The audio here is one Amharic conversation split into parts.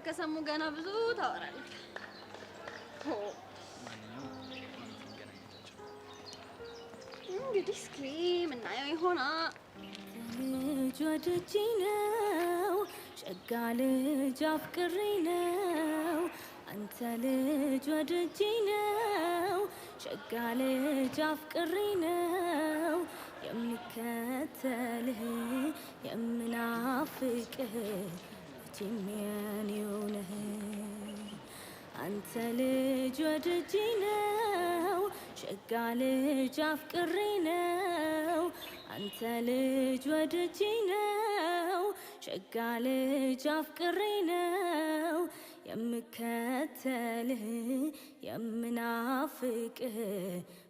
ከሰሙ ገና ብዙ ታወራለህ። እንግዲህ እስኪ ምናየው ይሆናል። ልጅ ወድጄ ነው ሸጋ ልጅ አፍቅሬ ነው አንተ ልጅ ወድጄ ነው ሸጋ ልጅ አፍቅሬ ነው የምከተልህ የምናፍቅህ መቼም የኔው ነህ አንተ ልጅ ወድጄ ነው ሸጋ ልጅ አፍቅሬ ነው አንተ ልጅ ወድጄ ነው ሸጋ ልጅ አፍቅሬ ነው የምከተልህ የምናፍቅህ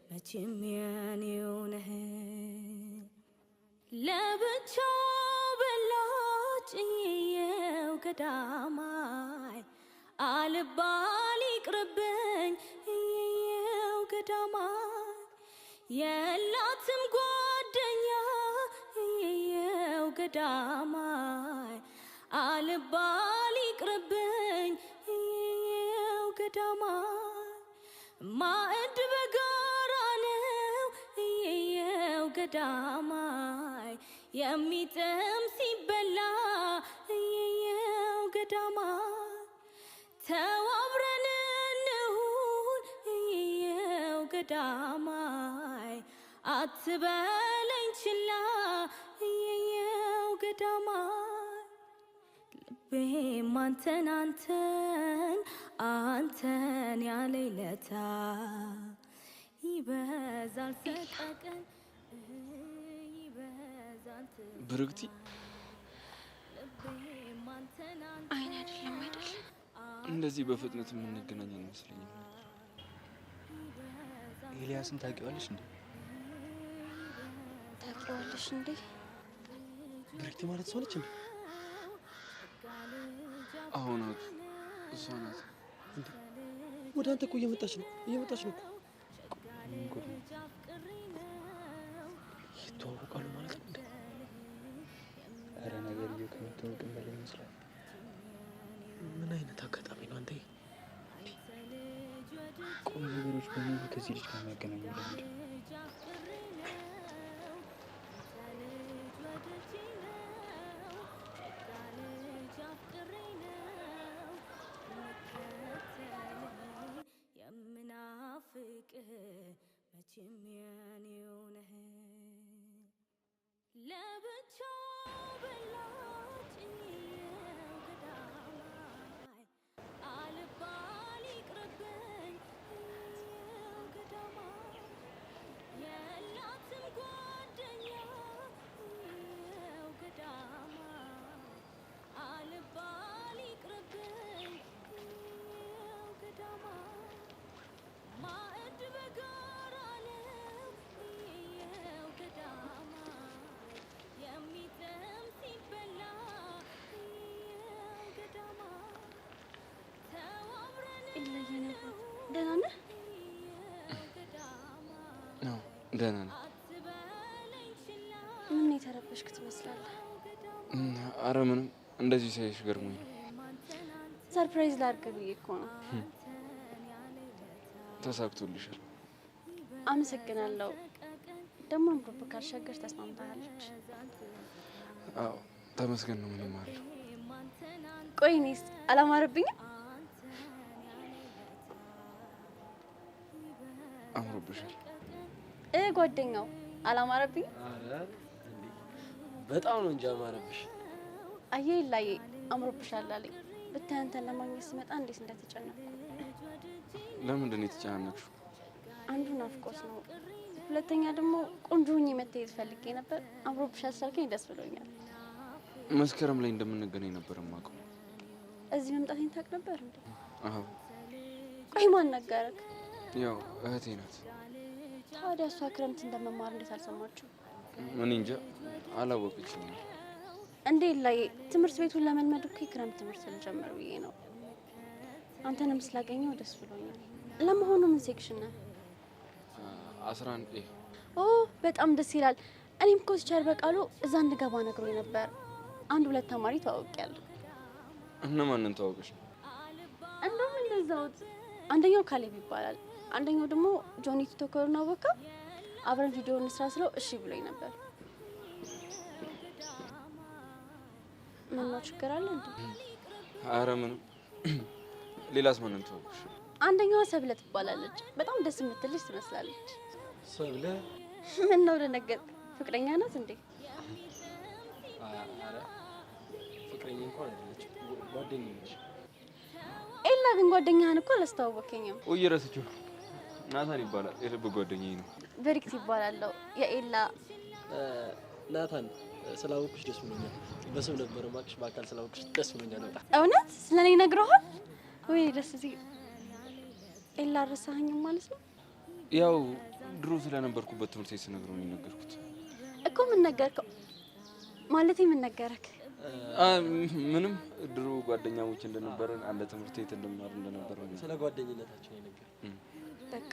መቼም የኔው ነህ ለብቻው በላጭ የው ገዳማይ አልባል ይቅርብኝ የው ገዳማይ የላትም ጓደኛ የው ገዳማይ አልባል ይቅርብኝ የው ገዳማይ ማዕድ በጋራ ነው የው ገዳማይ የሚጥም ሲበላ የው ገዳማይ ተዋብረን እንሁን የው ገዳማይ አትበለኝ ችላ የው ገዳማይ ልቤም አንተን አንተን ያለይለታ ይበዛል ሰቀቀን ይበዛል ብርክቲ ልቤም አንተን አይን አይደለም አይደል? እንደዚህ በፍጥነት የምንገናኝ አይመስለኝም ነበር። ኤልያስን ታውቂዋለሽ እንዴ? ታውቂዋለሽ እንዴ? ብርክቲ ማለት ሰው ነች እንዴ? አሁን እሷ ናት እንዴ? ወደ አንተ እኮ እየመጣች ነው እኮ። ይተዋወቃሉ ማለት ነው እንዴ? ኧረ ነገርዬው ከመተዋወቅም በላይ ይመስላል። ምን አይነት አጋጣሚ ነው አንተ? ቆይ ነገሮች በሙሉ ከዚህ ልጅ ጋር የሚያገናኙ ለምንድን ነው? የምናፍቅህ መቼም የኔው ነህ ለብቻው በላጭ የው ገዳማይ አልባል ይቅርብኝ የው ገዳማይ የላትም ጓደኛ የው ገዳማይ አልባል ይቅርብኝ የው ገዳማይ ማዕድ በጋራ ነው የው ገዳማይ የሚጥም ሲበላ የው ገዳማይ ተዋብረን ይለየነው ደህና ነህ? ነው ደህና ነኝ። ምን የተረበሽክ ትመስላለህ? ኧረ ምንም እንደዚህ ሳይሽ ገርሞኝ ነው። ሰርፕራይዝ ላድርግ ብዬ እኮ ነው። ተሳክቶልሻል። አመሰግናለሁ። ደግሞ አምሮብህ ካልሸገር ተስማምታለች። አዎ ተመስገን ነው። ምንም አለው። ቆይ እኔስ አላማረብኝም? አምሮብሻል። ጓደኛው አላማረብኝም? ኧረ በጣም ነው እንጂ አማረብሽ። አየህ ላይ አምሮብሻል አለኝ። ብታይ አንተን ለማግኘት ስመጣ እንዴት እንደተጨነቅኩ። ለምንድን ነው የተጨናነቅሽው? አንዱ ናፍቆት ነው፣ ሁለተኛ ደግሞ ቆንጆ ሆኜ መታየት ፈልጌ ነበር። አምሮብሻል ስላልከኝ ደስ ብሎኛል። መስከረም ላይ እንደምንገናኝ ነበር የማውቀው። እዚህ መምጣቴን ታውቅ ነበር እንዴ? አዎ። ቆይ ማን ነገረክ? ያው እህቴ ናት። ታዲያ እሷ ክረምት እንደመማር እንዴት አልሰማችሁ? እኔ እንጃ አላወቀችም። እንዴ ላይ ትምህርት ቤቱን ለመልመድ እኮ የክረምት ትምህርት ልጀምር ብዬ ነው። አንተንም ስላገኘው ደስ ብሎኛል። ለመሆኑ ምን ሴክሽን ነህ? 11 ኤ። ኦ በጣም ደስ ይላል። እኔም እኮ ሲቻል በቃሉ እዛ እንድገባ ነግሮኝ ነበር። አንድ ሁለት ተማሪ ተዋውቂያለሁ። እነማንን ተዋወቅሽ? እንደውም እንደዛው አንደኛው ካሌብ ይባላል፣ አንደኛው ደግሞ ጆኒ ቲክቶከር ነው። በቃ አብረን ቪዲዮ እንስራ ስለው እሺ ብሎኝ ነበር። ምን ነው ችግር አለ እንዴ? ኧረ ምንም። ሌላስ ማንን ተዋወቅሽ? አንደኛዋ ሰብለ ትባላለች። በጣም ደስ የምትል ልጅ ትመስላለች። ሰብለ? ምን ነው ደነገጥ? ፍቅረኛ ናት እንዴ? ኧረ ፍቅረኛ እንኳን አይደለችም፣ ጓደኛዬ ነች። ኤላ ግን ጓደኛህን እኮ አላስተዋወቀኝም። ቆይ ረስቼው። ናታን ይባላል፣ የልብ ጓደኛዬ ነው። ብሪክት ይባላለሁ፣ የኤላ ናታን። ስላወቅሽ ደስ ብሎኛል። በስም ነበር ማቅሽ፣ በአካል ስላወቅሽ ደስ ብሎኛል በጣም። እውነት ስለኔ ነግረሃል ወይ? ደስ ሲል። ኤላ ረሳኸኝም ማለት ነው? ያው ድሮ ስለነበርኩበት ትምህርት ቤት ስነግረው ነው የነገርኩት እኮ። ምን ነገርከው? ማለቴ ምን ነገረክ? ምንም ድሮ ጓደኛሞች እንደነበረን አንድ ትምህርት ቤት እንደማር እንደነበረ ነው። ስለ ጓደኝነታችን የነገር በቃ።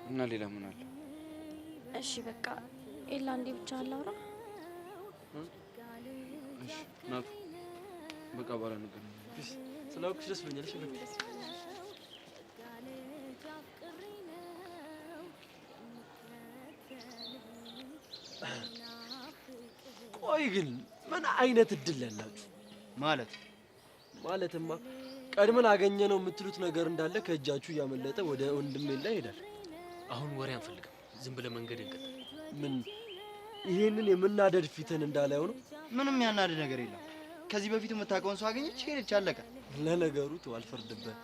እና ሌላ ምን አለ? እሺ በቃ ኤላ እንዴ ብቻ አላውራ። እሺ ናቱ በቃ ባላ ነገር ስላወቅሽ ደስ ብሎኛል። እሺ ቆይ ግን ምን አይነት እድል ያላችሁ ማለትማ ቀድመን አገኘ ነው የምትሉት ነገር እንዳለ ከእጃችሁ እያመለጠ ወደ ወንድሜ ላይ ሄዳል። አሁን ወሬ አንፈልግም፣ ዝም ብለ መንገድ እንቀጥ። ምን ይሄንን የምናደድ ፊትን እንዳላየው ነው? ምንም ያናደድ ነገር የለም። ከዚህ በፊት የምታውቀውን ሰው አገኘች፣ ሄደች፣ አለቀ። ለነገሩ ተው አልፈርድበት።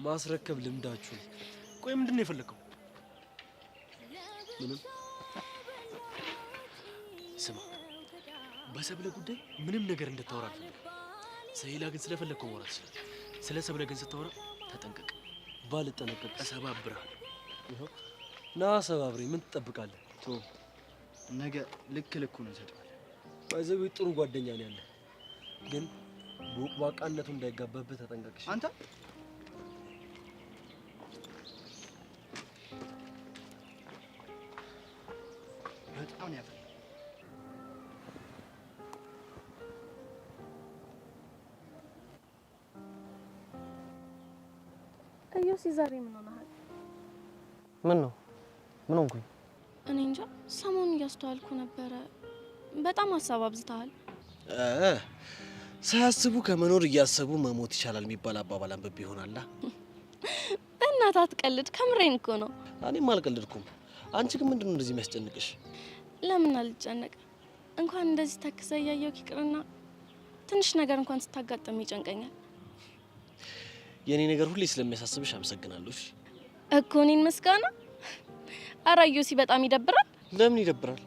ማስረከብ ልምዳችሁ። ቆይ ምንድን ነው የፈለከው? ምንም። ስማ፣ በሰብለ ጉዳይ ምንም ነገር እንድታወራ አልፈልግም። ሰይላ ግን ስለፈለግከው ማውራት ይችላል። ስለ ሰብለ ግን ስታወራ ተጠንቀቅ። ባልጠነቀቅ እሰባብርሃለሁ። ይኸው ና ሰባብሬ። ምን ትጠብቃለህ? ቶ ነገ ልክ ልኩን እንሰጣለን። ባይዘው ጥሩ ጓደኛ ነው ያለ፣ ግን ቦቅባቃነቱ እንዳይጋባብህ ተጠንቀቅሽ። አንተ በጣም ነው ያፈ እዮሲ ዛሬ ምን ሆነሃል? ምን ነው? ምን ሆንኩኝ? እኔ እንጃ፣ ሰሞኑን እያስተዋልኩ ነበረ። በጣም ሀሳብ አብዝተሃል። ሳያስቡ ከመኖር እያሰቡ መሞት ይቻላል የሚባል አባባል አንብቤ ይሆናላ። እናት አትቀልድ፣ ከምሬን እኮ ነው። እኔም አልቀልድኩም። አንቺ ግን ምንድን ነው እንደዚህ የሚያስጨንቅሽ? ለምን አልጨነቅ? እንኳን እንደዚህ ተክዘ እያየው ይቅርና ትንሽ ነገር እንኳን ስታጋጥም ይጨንቀኛል የኔ ነገር ሁሌ ስለሚያሳስብሽ አመሰግናለሁ። እኮ እኔን መስጋና? ኧረ እዮሲ በጣም ይደብራል። ለምን ይደብራል?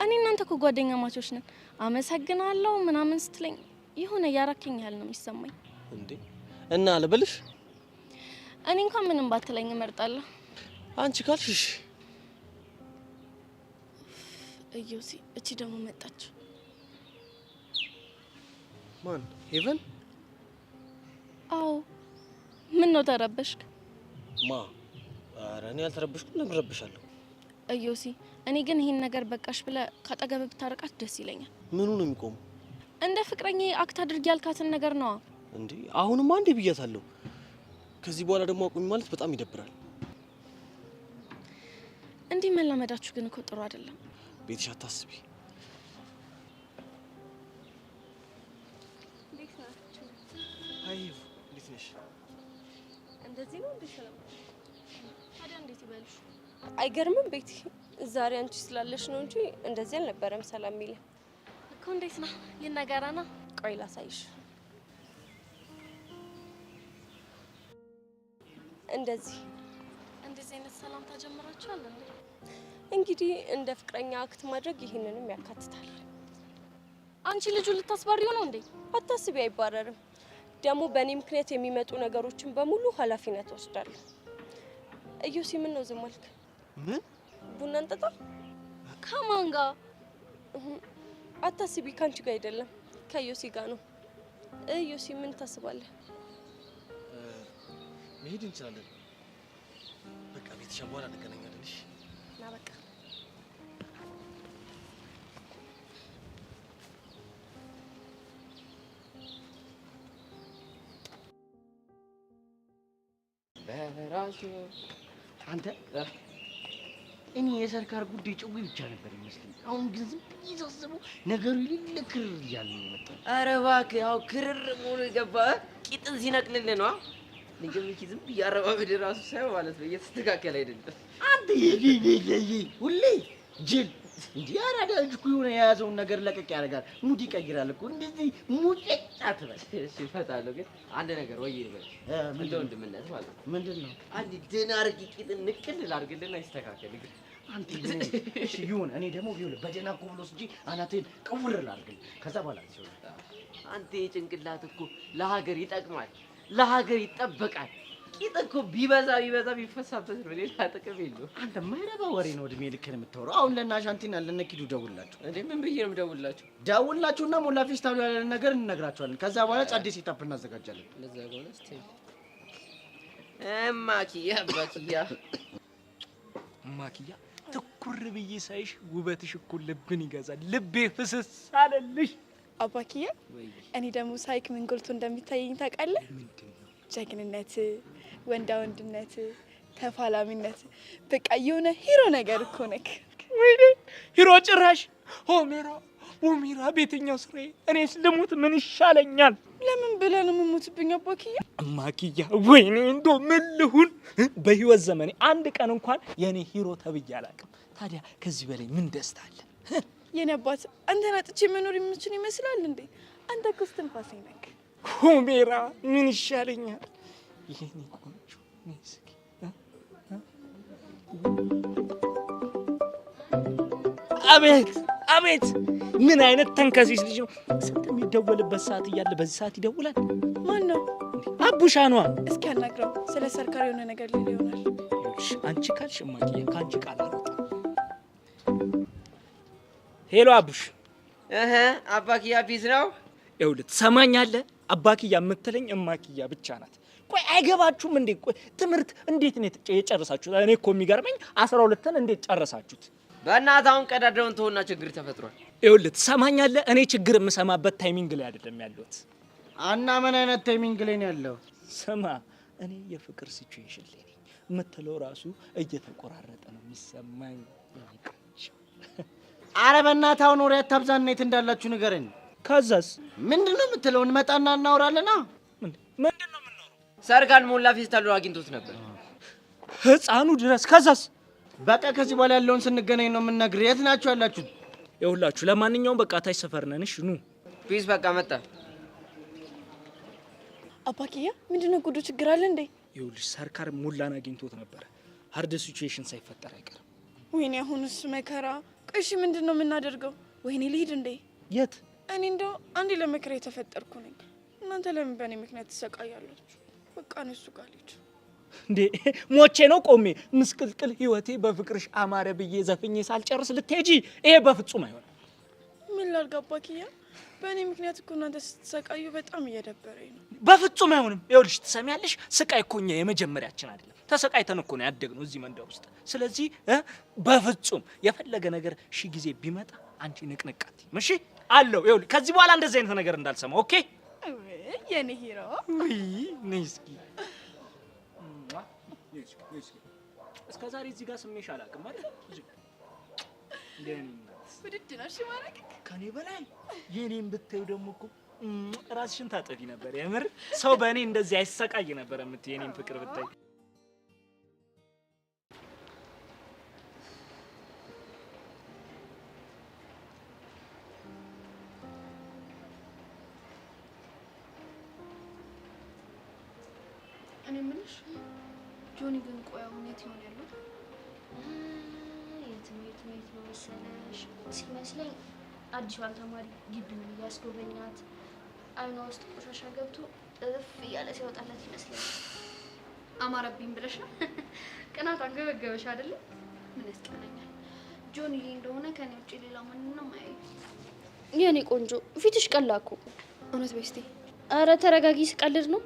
እኔ እናንተ እኮ ጓደኛ ማቾች ነን። አመሰግናለሁ ምናምን ስትለኝ የሆነ ያራከኝ ያህል ነው የሚሰማኝ። እንዴ እና አልበልሽ? እኔ እንኳን ምንም ባትለኝ እመርጣለሁ። አንቺ ካልሽሽ። እዮሲ እቺ ደግሞ መጣች። ማን? ሄቨን? አዎ። ምን ነው ተረበሽክ? ማ? ኧረ እኔ አልተረበሽኩም። ለምን ረብሻለሁ? እዮሲ እኔ ግን ይሄን ነገር በቃሽ ብለ ካጠገብ ብታረቃት ደስ ይለኛል። ምኑ ነው የሚቆመው? እንደ ፍቅረኛ አክት አድርጊ ያልካትን ነገር ነው። እንዴ አሁንም አንዴ ብያታለሁ። ከዚህ በኋላ ደግሞ አቁሚ ማለት በጣም ይደብራል። እንዲህ መላመዳችሁ ግን እኮ ጥሩ አይደለም። ቤትሽ አታስቢ። አይ እንዴት ነሽ? እንደዚህ ነው እንደሰለም። ታዲያ እንዴት ይበልሽ? አይገርምም? ቤቲ ዛሬ አንቺ ስላለሽ ነው እንጂ እንደዚህ አልነበረም ሰላም የሚል እኮ። እንዴት ነው ይነገራና? ቆይ ላሳይሽ። እንደዚህ አይነት ሰላም ታጀምራችኋል እንዴ? እንግዲህ እንደ ፍቅረኛ አክት ማድረግ ይህንንም ያካትታል። አንቺ ልጁ ልታስባሪው ነው እንዴ? አታስቢ፣ አይባረርም። ደግሞ በእኔ ምክንያት የሚመጡ ነገሮችን በሙሉ ኃላፊነት ወስዳለሁ። እዮሲ ምን ነው ዝም አልክ? ምን? ቡና እንጠጣ? ከማን ጋር? አታስቢ፣ ካንቺ ጋር አይደለም ከዮሲ ጋር ነው። እዮሲ ምን ታስባለህ? መሄድ እንችላለን። በቃ ቤተሻ በኋላ እንገናኛለን። እሺ ና በቃ በራሱ አንተ እኔ የሰርካር ጉዳይ ጭው ብቻ ነበር ይመስለኝ። አሁን ግን ዝም ብዬ ሳስበው ነገሩ ይልል ክርር እያለ ነው የመጣው። ኧረ እባክህ ያው ክርር መሆኑ የገባህ ቂጥን ሲነቅልልህ ነው። ልጅምኪ ዝም ብዬ አረባበድ ራሱ ሳይሆን ማለት ነው እየተስተካከለ አይደለም። አንተ ሁሌ ጅል እንዲህ አራዳ ልጅ እኮ የሆነ የያዘውን ነገር ለቀቅ ያደርጋል፣ ሙድ ይቀይራል እኮ። እንደዚህ ሙጭጭ አትበል። እሺ እፈታለሁ፣ ግን አንድ ነገር ወይ ይበል እንደ ወንድምነት ማለት ነው። ምንድን ነው? አንድ ደህና አድርጌ ቂጥን ንቅል ላድርግልና ይስተካከል። ግን አንተ ግን እሺ ይሁን። እኔ ደግሞ ቢሆን በደህና እኮ ብሎ እንጂ አናቴን ቀውር ላድርግልህ። ከዛ በኋላ ሲሆን አንተ የጭንቅላት እኮ ለሀገር ይጠቅማል፣ ለሀገር ይጠበቃል። ቂጥ እኮ ቢበዛ ቢፈሳበት ነው፣ ሌላ ጥቅም የለውም። አንተ የማይረባ ወሬ ነው እድሜ ልክህን የምታወራው። አሁን ለናሻንቲና ለነኪዱ ደውላቸው። እንዴ ምን ብዬ ነው የምደውልላቸው? ደውላቸውና ሞላ ፌስታሉ ያለን ነገር እንነግራቸዋለን። ከዛ በኋላ ጸዴ ሴታፕ እናዘጋጃለን። ለዛ ጎነ እስቲ ማኪያ ማኪያ ትኩር ብዬ ሳይሽ ውበትሽ እኮ ልብን ይገዛል። ልቤ ፍስስ አለልሽ። አባኪያ እኔ ደግሞ ሳይክ ምን ጎልቶ እንደሚታየኝ ታውቃለህ? ጀግንነት፣ ወንዳ ወንድነት፣ ተፋላሚነት፣ በቃ የሆነ ሂሮ ነገር እኮ ነክ። ወይኔ ሂሮ ጭራሽ ሆሜራ ቤተኛው ስራዬ። እኔስ ልሙት ምን ይሻለኛል? ለምን ብለህ ነው የምሞትብኝ አባኪያ? ማኪያ ወይኔ እንዶ ምን ልሁን? በህይወት ዘመኔ አንድ ቀን እንኳን የኔ ሂሮ ተብዬ አላውቅም። ታዲያ ከዚህ በላይ ምን ደስታ አለ? የኔ አባት አንተን አጥቼ መኖር የምችል ይመስላል እንዴ? አንተ እኮ እስትንፋሴ ነክ። ሆሜራ ምን ይሻለኛል? የኔ ቆንጆ እስኪ አቤት ምን አይነት ተንከሲስ ልጅ ነው! ስንት የሚደወልበት ሰዓት እያለ በዚህ ሰዓት ይደውላል? ማን ነው? አቡሻ ነዋ። እስኪ አናግረው፣ ስለ ሰርካሪ የሆነ ነገር ሊል ይሆናል። አንቺ ካልሽ እማዬ ከአንቺ ቃል አልወጣም። ሄሎ አቡሽ። አባኪያ ፒስ ነው። ይኸውልህ ትሰማኛለህ? አባኪያ የምትለኝ እማኪያ ብቻ ናት። ቆይ አይገባችሁም እንዴ? ቆይ ትምህርት እንዴት ነው የጨረሳችሁት? እኔ እኮ የሚገርመኝ 12ን እንዴት ጨረሳችሁት? በእናትህ አሁን ቀዳዳውን ተውና ችግር ተፈጥሯል። ይኸውልህ ትሰማኛለህ? እኔ ችግር የምሰማበት ታይሚንግ ላይ አይደለም ያለሁት። እና ምን አይነት ታይሚንግ ላይ ነው ያለው? ስማ እኔ የፍቅር ሲቹዌሽን ላይ ነኝ። የምትለው ራሱ እየተቆራረጠ ነው የሚሰማኝ። ኧረ በእናትህ አሁን ወሬ አታብዛና የት እንዳላችሁ ንገረኝ። ከዛስ ምንድን ነው የምትለው? እንመጣና እናወራለና። ምንድን ነው የምናወራው? ሰርካን ሞላ ፌስታሉ አግኝቶት ነበር ህፃኑ ድረስ። ከዛስ? በቃ ከዚህ በኋላ ያለውን ስንገናኝ ነው የምንነግርህ። የት ናችሁ ያላችሁት? ይኸውላችሁ ለማንኛውም በቃ ታች ሰፈር ነን። እሺ ኑ። ፒስ በቃ መጣ። አባኪያ ምንድነው ጉዱ? ችግር አለ እንዴ? ይኸውልሽ ሰርካር ሞላን አግኝቶት ነበረ። ሀርድ ሲቹዌሽን ሳይፈጠር አይቀርም። ወይኔ አሁንስ መከራ። ቆይ እሺ ምንድነው የምናደርገው? ወይኔ ልሂድ እንዴ? የት? እኔ እንደው አንዴ ለመከራ የተፈጠርኩ ነኝ። እናንተ ለምን በእኔ ምክንያት ትሰቃያላችሁ? በቃ እነሱ ጋር ልሂድ እንዴ። ሞቼ ነው ቆሜ ምስቅልቅል ህይወቴ በፍቅርሽ አማረ ብዬ ዘፍኜ ሳልጨርስ ልትሄጂ? ይሄ በፍጹም አይሆንም። ምን ላድርግ አባኪያ? በእኔ ምክንያት እኮ እናንተ ስትሰቃዩ በጣም እየደበረኝ ነው። በፍጹም አይሆንም። ይኸውልሽ ትሰሚያለሽ? ስቃይ እኮ እኛ የመጀመሪያችን አይደለም። ተሰቃይተን እኮ ነው ያደግነው እዚህ መንደር ውስጥ። ስለዚህ በፍጹም የፈለገ ነገር ሺ ጊዜ ቢመጣ አንቺ ንቅንቃት እሺ አለው። ይኸውልሽ ከዚህ በኋላ እንደዚህ አይነት ነገር እንዳልሰማ ኦኬ? የኔ ሂሮ ነይ እስኪ። እስከ ዛሬ እዚህ ጋር ስሜሽ አላውቅም አይደል? ውድድ ነው እሺ ማረግ ከኔ በላይ የኔን ብታዩ ደግሞ እኮ ራስሽን ታጠፊ ነበር። የምር ሰው በእኔ እንደዚህ አይሰቃይ ነበር የምትይ የኔን ፍቅር ብታይ። እኔ የምልሽ ጆኒ ግን ቆይ አሁን የት ይሆን ያለው? የትምህርት ቤት ነው መሰለሽ ሲመስለኝ አዲስ ባልተማሪ ግቢውን እያስጎበኛት አይኗ ውስጥ ቆሻሻ ገብቶ እፍ እያለ ሲያወጣላት ይመስለኛል። አማረብኝ ብለሽ ነው? ቅናት አንገበገበሽ አይደለ? ምን ያስቀናኛል? ጆኒ እንደሆነ ከኔ ውጭ ሌላ ማንንም አያይ። የኔ ቆንጆ ፊትሽ ቀላ እኮ። እውነት በስቲ። አረ ተረጋጊ፣ ስቀልድ ነው።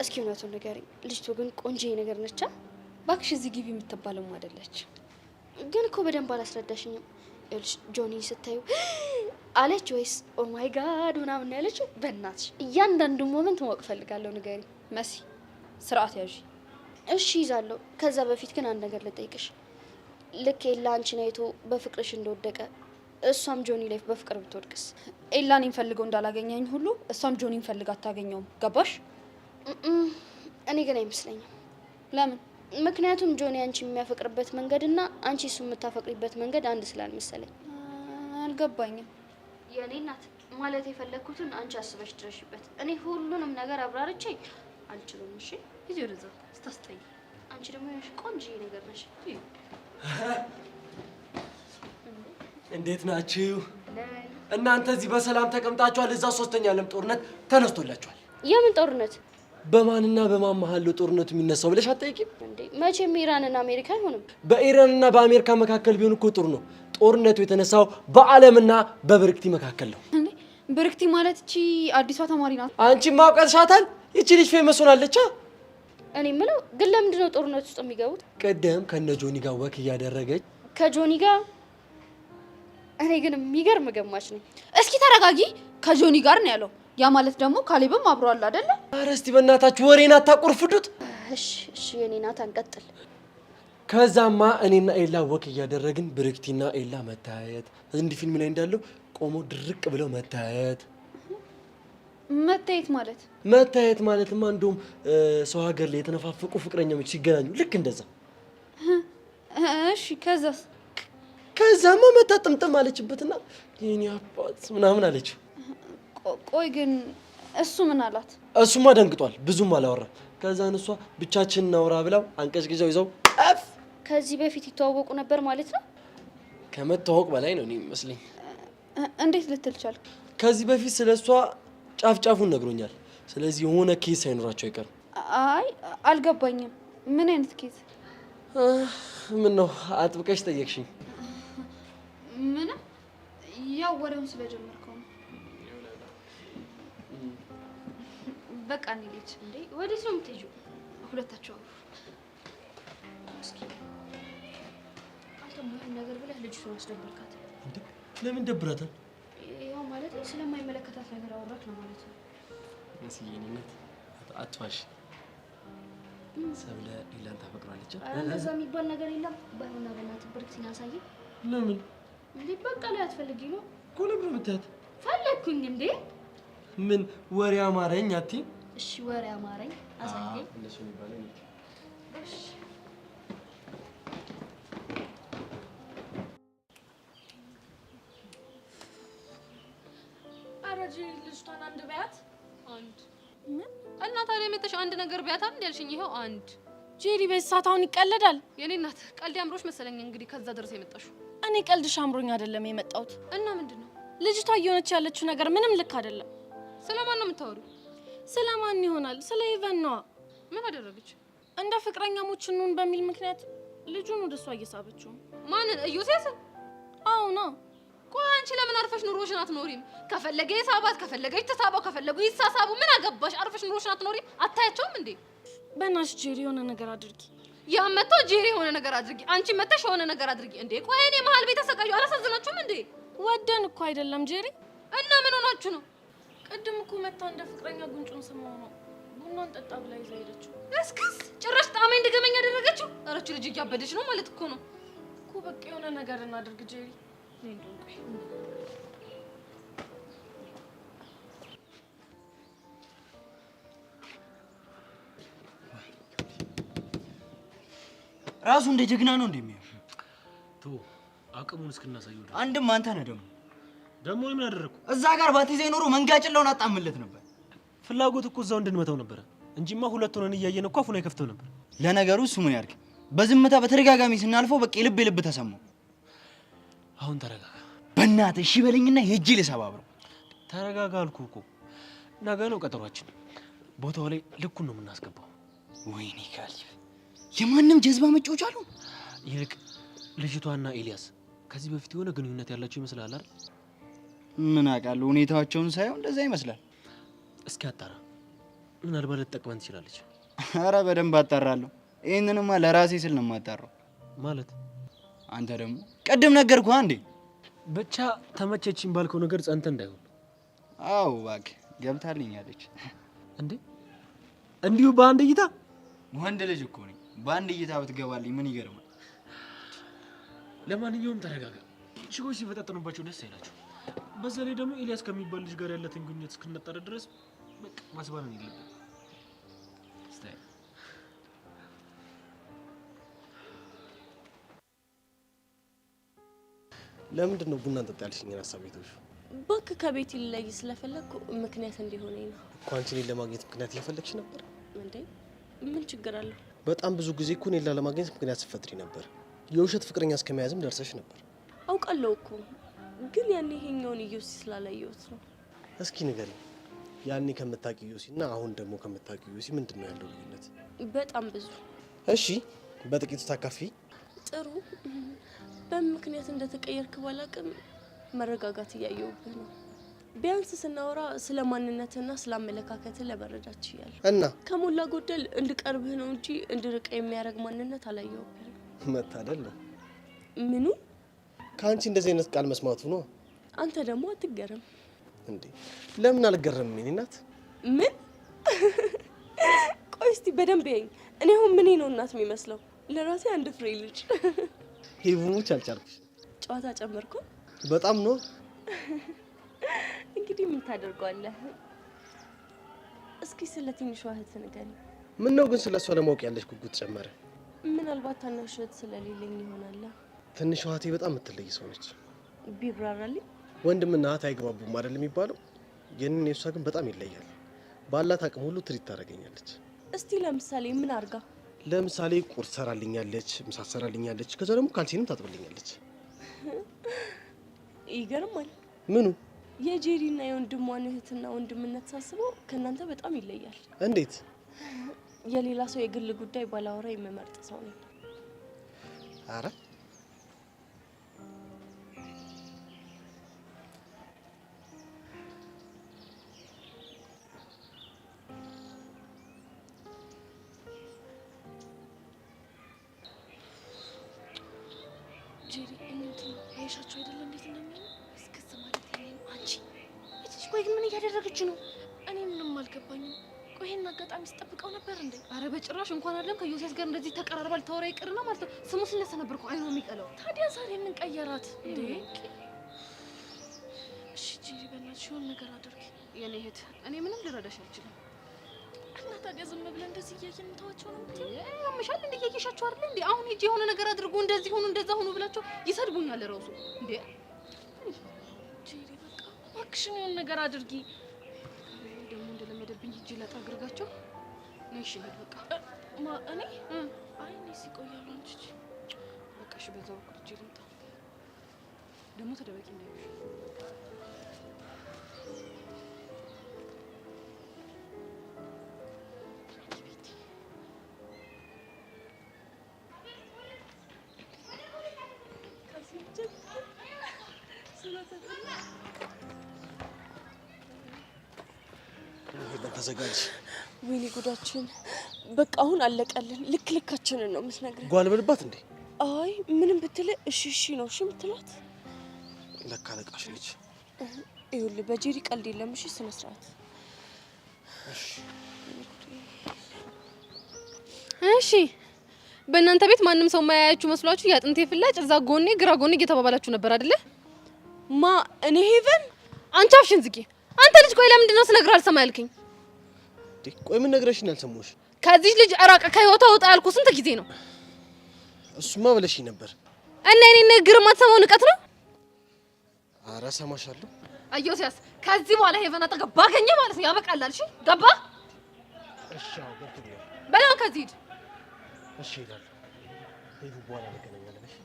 እስኪ እውነቱን ንገሪኝ። ልጅቱ ግን ቆንጆ ነገር ነቻ? ባክሽ እዚህ ግቢ የምትባለው አይደለች። ግን እኮ በደንብ አላስረዳሽኝም። ይኸውልሽ ጆኒ ስታዩ አለች ወይስ ኦ ማይ ጋድ ምናምን ያለችው? በእናትሽ እያንዳንዱ ሞመንት ማወቅ ፈልጋለሁ። ንገሪ። መሲ ስርዓት ያዥ። እሺ ይዛለሁ። ከዛ በፊት ግን አንድ ነገር ልጠይቅሽ። ልክ ኤላ አንቺን አይቶ በፍቅርሽ እንደወደቀ እሷም ጆኒ ላይ በፍቅር ብትወድቅስ? ኤላን ፈልገው እንዳላገኘኝ ሁሉ እሷም ጆኒን ፈልጋ አታገኘውም። ገባሽ? እኔ ግን አይመስለኝም። ለምን? ምክንያቱም ጆኒ አንቺ የሚያፈቅርበት መንገድና አንቺ እሱ የምታፈቅሪበት መንገድ አንድ ስላልመሰለኝ። አልገባኝም። የኔ እናት ማለት የፈለኩትን አንቺ አስበሽ ድረሽበት። እኔ ሁሉንም ነገር አብራርቼ አልችልም። እሺ ይዤ ወደዛ ስታስጠይ። አንቺ ደግሞ የሆነሽ ቆንጆዬ ነገር ነሽ። እንዴት ናችሁ እናንተ? እዚህ በሰላም ተቀምጣችኋል። እዛ ሶስተኛ ዓለም ጦርነት ተነስቶላችኋል። የምን ጦርነት? በማንና በማን መሀል ጦርነቱ የሚነሳው ብለሽ አትጠይቂም እንዴ? መቼም ኢራንና አሜሪካ አይሆንም። በኢራንና በአሜሪካ መካከል ቢሆን እኮ ጥሩ ነው። ጦርነቱ የተነሳው በአለምና በብርክቲ መካከል ነው። እንዴ ብርክቲ ማለት እቺ አዲሷ ተማሪ ናት። አንቺ ማውቀሻታል? ይቺ ልጅ ፌመስ ሆናለች። እኔ የምለው ግን ለምንድን ነው ጦርነት ውስጥ የሚገቡት? ቀደም ከነ ጆኒ ጋር ወክ እያደረገች ከጆኒ ጋር። እኔ ግን የሚገርም ገማች ነኝ። እስኪ ተረጋጊ። ከጆኒ ጋር ነው ያለው። ያ ማለት ደግሞ ካሌብም አብሯል አይደለ? ኧረ እስቲ በእናታችሁ ወሬን አታቆርፍዱት። እሺ የኔ ናት፣ አንቀጥል። ከዛማ እኔና ኤላ ወክ እያደረግን ብርክቲና ኤላ መታየት፣ እንዲህ ፊልም ላይ እንዳለው ቆሞ ድርቅ ብለው መታየት። መታየት ማለትማ እንደውም ሰው ሀገር ላይ የተነፋፈቁ ፍቅረኛሞች ሲገናኙ ልክ እንደዛ። እሺ ከዛስ? ከዛማ መታ ጥምጥም አለችበትና የኔ አባት ምናምን አለችው። ቆይ ግን እሱ ምን አላት? እሱማ ደንግጧል፣ ብዙም አላወራም። ከዛን እሷ ብቻችን እናውራ ብለው አንቀጭቅዘው ይዘው አፍ። ከዚህ በፊት ይተዋወቁ ነበር ማለት ነው? ከመተዋወቅ በላይ ነው እኔ የሚመስለኝ። እንዴት ልትል ቻልክ? ከዚህ በፊት ስለሷ ጫፍ ጫፉን ነግሮኛል። ስለዚህ የሆነ ኬስ ሳይኖራቸው አይቀርም። አይ አልገባኝም። ምን አይነት ኬስ? ምን ነው አጥብቀሽ ጠየቅሽኝ? ምንም ያው ወሬውን ስለጀመርከው ነው። በቃ እንሂድ። እንዴ ወዴት ነው የምትሄጂው? ሁለታቸው እስኪ አንተ ምን ነገር ብለህ ልጅቱን አስደበርካት? እንዴ ለምን ደብራታል? ያው ማለት ስለማይመለከታት ነገር አወራክ ነው ማለት ነው። መስየኔነት አትዋሽ። ሰብለ ኢላን ታፈቅራለች። እንደዛ የሚባል ነገር የለም። ባይሆንና በእናትህ ብርክቲን አሳየኝ። ለምን? እንዴ በቃ ላይ አትፈልጊ ነው እኮ ለምን ምታት? ፈለግኩኝ እንዴ። ምን ወሬ አማረኝ አትይ? እሺ ወሬ አማረኝ አሳየኝ። እንደሱ የሚባለው ነው። እሺ አረጂ ልጅቷን አንድ ቢያት አንድ ምን እና ታዲያ መተሽ አንድ ነገር ቢያት አንድ ያልሽኝ ይሄው አንድ ጄሪ በሳታውን ይቀለዳል። የኔ እናት ቀልድ አምሮሽ መሰለኝ እንግዲህ ከዛ ድረስ የመጣሽው። እኔ ቀልድሽ አምሮኝ አይደለም የመጣሁት። እና ምንድነው? ልጅቷ እየሆነች ያለችው ነገር ምንም ልክ አይደለም። ስለማን ነው የምታወሪው? ስለማን ይሆናል? ስለ ኢቨን ነዋ። ምን አደረገች? እንደ ፍቅረኛሞች እንሁን በሚል ምክንያት ልጁን ወደ እሷ እየሳበችው። ማንን? ኢዮስያስን? አዎ ነው። ቆይ አንቺ ለምን አርፈሽ ኑሮሽን አትኖሪም? ከፈለገ ይሳባት፣ ከፈለገች ተሳባው፣ ከፈለጉ ይሳሳቡ። ምን አገባሽ? አርፈሽ ኑሮሽን አትኖሪም? አታያቸውም እንዴ? በእናትሽ ጄሪ የሆነ ነገር አድርጊ። ያመጣው ጄሪ የሆነ ነገር አድርጊ፣ አንቺ መተሽ የሆነ ነገር አድርጊ። እንዴ ቆይ እኔ መሀል ቤት ተሰቃዩ አላሳዝናችሁም እንዴ? ወደን እኮ አይደለም ጄሪ። እና ምን ሆናችሁ ነው? ቅድም እኮ መታ እንደ ፍቅረኛ ጉንጩን ስማው ነው ቡናን ጠጣ ብላ ይዛ ሄደችው። እስክስ ጭራሽ ጣማኝ እንደገመኝ ያደረገችው። አረች ልጅ እያበደች ነው ማለት እኮ ነው እኮ። በቃ የሆነ ነገር እናድርግ ጄሪ። ራሱ እንደ ጀግና ነው እንደሚያው ቶ አቅሙን እስክናሳየው አንድም አንተ ነህ ደግሞ ምን አደረኩ? እዛ ጋር ባትይዘኝ ኖሮ መንጋጭለውን አጣምለት ነበር። ፍላጎት እኮ እዛው እንድንመታው ነበር እንጂማ ሁለቱን እያየን እኮ አፉን አይከፍተው ነበር። ለነገሩ እሱ ምን ያድርግ? በዝምታ በተደጋጋሚ ስናልፈው በቃ ልብ ተሰማው። አሁን ተረጋጋ በእናትህ። እሺ በለኝና ሄጄ ልሰባብረው። ተረጋጋ አልኩህ እኮ። ነገ ነው ቀጠሯችን። ቦታው ላይ ልኩን ነው የምናስገባው። ወይኔ ካሌብ የማንም ጀዝባ መጫወቻ አሉ። ይልቅ ልጅቷና ኤልያስ ከዚህ በፊት የሆነ ግንኙነት ያላቸው ይመስላል አይደል? ምን አውቃለሁ፣ ሁኔታቸውን ሳይሆን እንደዛ ይመስላል። እስኪ አጣራ፣ ምናልባት ልትጠቅመን ትችላለች። ኧረ በደንብ አጣራለሁ። ይሄንንማ ለራሴ ስል ነው የማጣራው። ማለት አንተ ደግሞ ቀደም ነገርኩህ አንዴ። ብቻ ተመቸችኝ ባልከው ነገር ጸንተ እንዳይሆን። አዎ እባክህ ገብታልኛለች። እንዴ እንዲሁ በአንድ እይታ ወንድ ልጅ እኮ ነኝ። በአንድ እይታ ብትገባልኝ ምን ይገርማል? ለማንኛውም ተረጋጋ። ችግሮች ሲፈጠጥኑባቸው ደስ አይላቸው። በዛ ላይ ደግሞ ኤልያስ ከሚባል ልጅ ጋር ያለትን ግንኙነት እስክናጣራ ድረስ በቃ ማስባረን የለብንም። ስታይ ለምንድን ነው ቡና እንጠጣ ያልሽኝን ሀሳብ ቤቶች? ባክ ከቤት ይለይ ስለፈለኩ ምክንያት እንዲሆነኝ ነው። እኮ አንቺ እኔን ለማግኘት ምክንያት እየፈለግሽ ነበር እንዴ? ምን ችግር አለው? በጣም ብዙ ጊዜ እኮ እኔን ለማግኘት ምክንያት ስትፈጥሪ ነበር። የውሸት ፍቅረኛ እስከመያዝም ደርሰሽ ነበር። አውቃለሁ እኮ ግን ያኔ ይሄኛውን ኢዮሲ ስላላየሁት ነው። እስኪ ንገሪኝ፣ ያኔ ከምታውቂ ኢዮሲና አሁን ደግሞ ከምታውቂ ኢዮሲ ምንድን ነው ያለው ልዩነት? በጣም ብዙ። እሺ በጥቂቱ ታካፊ። ጥሩ። በምን ምክንያት እንደተቀየርክ ባላቅም መረጋጋት እያየሁብህ ነው። ቢያንስ ስናወራ ስለ ማንነትና ስለ አመለካከት ለመረዳት ችያለሁ። እና ከሞላ ጎደል እንድቀርብህ ነው እንጂ እንድርቅ የሚያደርግ ማንነት አላየሁብህ። መታደል ነው። ምኑ? ከአንቺ እንደዚህ አይነት ቃል መስማቱ ነው። አንተ ደግሞ አትገረም እንዴ? ለምን አልገረም? ምን እናት? ምን? ቆይ እስቲ በደንብ ያይኝ። እኔ አሁን ምን ነው እናት የሚመስለው? ለራሴ አንድ ፍሬ ልጅ። ሄቡሙች አልቻልኩሽ። ጨዋታ ጨመርኩ። በጣም ነው። እንግዲህ ምን ታደርገዋለህ? እስኪ ስለ ትንሿ እህት ንገሪኝ። ምን ነው ግን ስለሷ ለማወቅ ያለሽ ጉጉት ጨመረ? ምናልባት ታናሽ እህት ስለሌለኝ ይሆናል። ትንሿ እህቴ በጣም የምትለይ ሰው ነች። ቢብራራልኝ። ወንድምና እህት አይግባቡም አይደል የሚባለው? የኔና የሷ ግን በጣም ይለያል። ባላት አቅም ሁሉ ትሪት ታደርገኛለች። እስቲ ለምሳሌ ምን አርጋ? ለምሳሌ ቁርስ ሰራልኛለች፣ ምሳ ሰራልኛለች፣ ከዛ ደግሞ ካልሲንም ታጥብልኛለች። ይገርማል። ምኑ? የጄሪና የወንድሟን እህትና ወንድምነት ሳስበው ከእናንተ በጣም ይለያል። እንዴት? የሌላ ሰው የግል ጉዳይ ባላወራ የምመርጥ ሰው ነኝ። አረ ጄሪ እንት ያይሻቸው አይደለ? እንዴት እንደሚሆን እስከዛ ማለት ነው። አንቺ እቺ ቆይ ግን ምን እያደረገች ነው? እኔ ምንም አልገባኝም። ቆይ ይሄን አጋጣሚ ስጠብቀው ነበር እንዴ? አረ በጭራሽ እንኳን አይደለም ከዮሴስ ጋር እንደዚህ ተቀራርባ ልታወራ ይቅርና ማለት ነው። ስሙ ስለሰ ነበር እኮ አይኑ የሚቀለው። ታዲያ ዛሬ ምን ቀየራት እንዴ? እሺ ጄሪ በእናትሽ የሆነ ነገር አድርጊ የኔ እህት። እኔ ምንም ልረዳሽ አልችልም። እና ታዲያ ዝም ብለን እንደዚህ እያየን ተዋቸው ነው እንዴ? ያምሻል እንዴ? እያየሻቸው አይደል እንዴ? አሁን ሂጂ የሆነ ነገር አድርጉ፣ እንደዚህ ሆኑ፣ እንደዛ ሆኑ ብላቸው ይሰድቡኛል ራሱ እንዴ? ጄሪ በቃ እባክሽን የሆነ ነገር አድርጊ። ደግሞ እንደለመደብኝ ሂጂ ላጣ አድርጋቸው ነው። እሺ ሂድ በቃ። እኔ አይ እኔ ሲቆያሉ አንቺ በቃ እሺ፣ በዛው በኩል ሂጂ ልምጣ። ደግሞ ተደበቂ እንዳይሆን። ተዘጋጅ። ወይኔ ጉዳችን። በቃ አሁን አለቀልን። ልክ ልካችንን ነው የምትነግረን። ጓል በልባት እንዴ? አይ ምንም ብትል እሺ እሺ ነው እሺ የምትላት። ለካ አለቃሽ ነች። ይኸውልህ በጄሪ ቀልድ የለም እሺ፣ ስነ ስርዓት። እሺ በእናንተ ቤት ማንም ሰው ማያያችሁ መስሏችሁ ያጥንቴ ፍላጭ እዛ ጎኔ ግራ ጎኔ እየተባባላችሁ ነበር አይደለ? ማ እኔ ሄቨን? አንቺ አፍሽን ዝጊ። አንተ ልጅ ቆይ ለምንድን ነው ስነግርህ አልሰማ ያልከኝ? ቆይ ምን ነግረሽኝ አልሰማሁሽ? ከዚህ ልጅ እራቀ ከህይወቷ ወጣ ያልኩ ስንት ጊዜ ነው? እሱማ ብለሽኝ ነበር። እና እኔ ንግግር የማትሰማው ንቀት ነው? ኧረ እሰማሻለሁ። አዮሲያስ ከዚህ በኋላ ሄቨን አጠገብ ባገኘ ማለት ነው ያበቃላል። እሺ ገባ? እሺ አዎ ገብቶኛል። በላው ከዚህ ሂድ። እሺ እሄዳለሁ። ሄዱ በኋላ እንገናኛለን። እሺ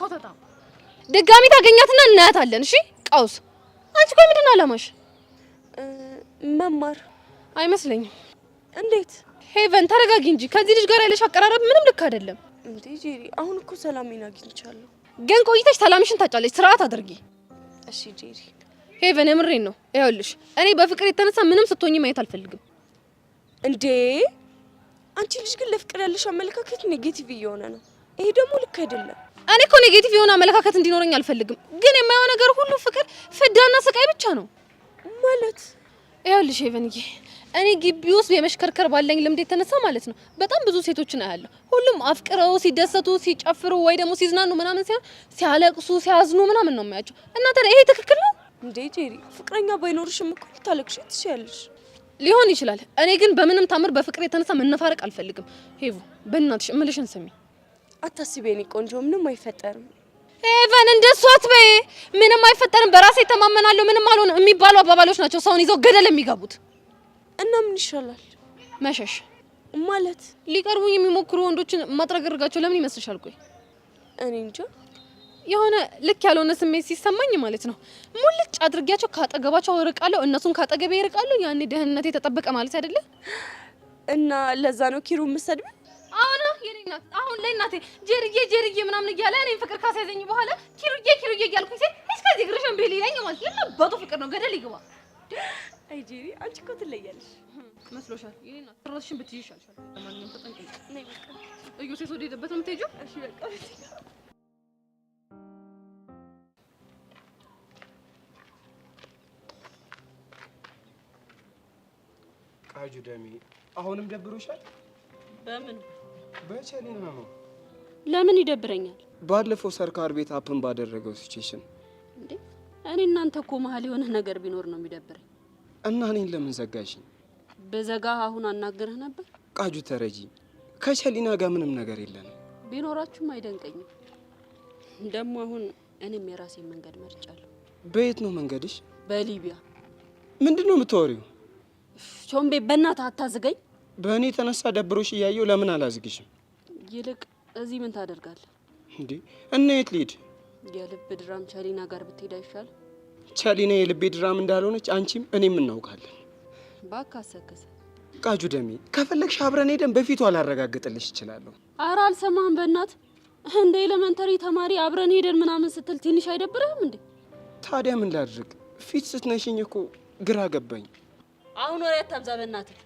ኮተታ ድጋሚ ታገኛትና እናያታለን። እሺ ቀውስ። አንቺ ቆይ ምንድን ነው አላማሽ? መማር አይመስለኝም። እንዴት? ሄቨን ተረጋጊ እንጂ ከዚህ ልጅ ጋር ያለሽ አቀራረብ ምንም ልክ አይደለም። እንዴ ጄሪ አሁን እኮ ሰላሜን አግኝቻለሁ። ግን ቆይተሽ ሰላምሽን ታጫለሽ። ስርዓት አድርጊ። እሺ ጄሪ። ሄቨን የምሬን ነው። ይኸውልሽ እኔ በፍቅር የተነሳ ምንም ስትሆኚ ማየት አልፈልግም። እንዴ አንቺ ልጅ ግን ለፍቅር ያለሽ አመለካከት ኔጌቲቭ እየሆነ ነው። ይሄ ደግሞ ልክ አይደለም። እኔ እኮ ኔጌቲቭ የሆነ አመለካከት እንዲኖረኝ አልፈልግም። ግን የማየው ነገር ሁሉ ፍቅር፣ ፍዳና ስቃይ ብቻ ነው ማለት። ይኸውልሽ ሄቨንዬ እኔ ግቢ ውስጥ የመሽከርከር ባለኝ ልምድ የተነሳ ማለት ነው በጣም ብዙ ሴቶችን አያለሁ። ሁሉም አፍቅረው ሲደሰቱ ሲጨፍሩ ወይ ደግሞ ሲዝናኑ ምናምን ሲሆን ሲያለቅሱ ሲያዝኑ ምናምን ነው የሚያቸው። እና ታዲያ ይሄ ትክክል ነው እንዴ? ጄሪ ፍቅረኛ ባይኖርሽም እኮ ልታለቅሽ ትችያለሽ። ሊሆን ይችላል። እኔ ግን በምንም ታምር በፍቅር የተነሳ መነፋረቅ አልፈልግም። ሄቭ በእናትሽ እምልሽን ስሚ። አታስቢ የኔ ቆንጆ፣ ምንም አይፈጠርም። ኤቨን እንደሱ አትበይ። ምንም አይፈጠርም፣ በራሴ ተማመናለሁ፣ ምንም አልሆነ የሚባሉ አባባሎች ናቸው ሰውን ይዘው ገደል የሚገቡት። እና ምን ይሻላል? መሸሽ ማለት ሊቀርቡኝ የሚሞክሩ ወንዶችን ማጥረግርጋቸው ለምን ይመስልሻል? ቆይ እኔ እንጃ የሆነ ልክ ያልሆነ ስሜት ሲሰማኝ ማለት ነው ሙልጭ አድርጊያቸው ካጠገባቸው እርቃለሁ፣ እነሱን ካጠገቤ ይርቃሉ። ያኔ ደህንነቴ ተጠበቀ ማለት አይደለ? እና ለዛ ነው ኪሩ የምትሰድብ? አሁን የኔ እናት አሁን ላይ እናቴ ጀርዬ ምናምን እያለ እኔን ፍቅር ካስያዘኝ በኋላ ኪሩዬ እያልኩኝ ሲል እስከዚህ ግርሽን ቤል ይለኝ ማለት የለበጡ ፍቅር ነው፣ ገደል ይግባ። አይ ጄሪ አንቺ እኮ ትለያለሽ መስሎሻል? የኔ እናት ትራስሽን ብትይዥ ይሻልሻል። ለማንኛውም ተጠንቀቂ። ነይ በቃ እዩሴስ ወደ ሄደበት ነው የምትሄጂው? እሺ በቃ ቃጁ ደሜ አሁንም ደብሮሻል? በምን በቸሊና ነው። ለምን ይደብረኛል? ባለፈው ሰርካር ቤት አፕን ባደረገው ሲቹዌሽን እንዴ እኔ እናንተ እኮ መሀል የሆነ ነገር ቢኖር ነው የሚደብረኝ። እና እኔን ለምን ዘጋሽኝ? በዘጋ አሁን አናግርህ ነበር። ቃጁ ተረጂ፣ ከቸሊና ጋር ምንም ነገር የለንም። ቢኖራችሁም አይደንቀኝም። ደግሞ አሁን እኔም የራሴን መንገድ መርጫለሁ። በየት ነው መንገድሽ? በሊቢያ። ምንድነው የምታወሪው? ቾምቤ በእናትህ አታዝገኝ። በእኔ የተነሳ ደብሮሽ እያየሁ ለምን አላዝግሽም? ይልቅ እዚህ ምን ታደርጋለህ እንዴ? እና የት ልሂድ? የልብ ድራም ቸሊና ጋር ብትሄድ አይሻል? ቸሊና የልቤ ድራም እንዳልሆነች አንቺም እኔም እናውቃለን። ባካሰከሰ ቃጁ ደሜ ከፈለግሽ አብረን ሄደን በፊቱ አላረጋግጥልሽ እችላለሁ። ኧረ አልሰማህም በእናትህ። እንደ ኤሌመንተሪ ተማሪ አብረን ሄደን ምናምን ስትል ትንሽ አይደብርህም እንዴ? ታዲያ ምን ላድርግ? ፊት ስትነሽኝ እኮ ግራ ገባኝ። አሁን ወሬ አታብዛ በእናትህ።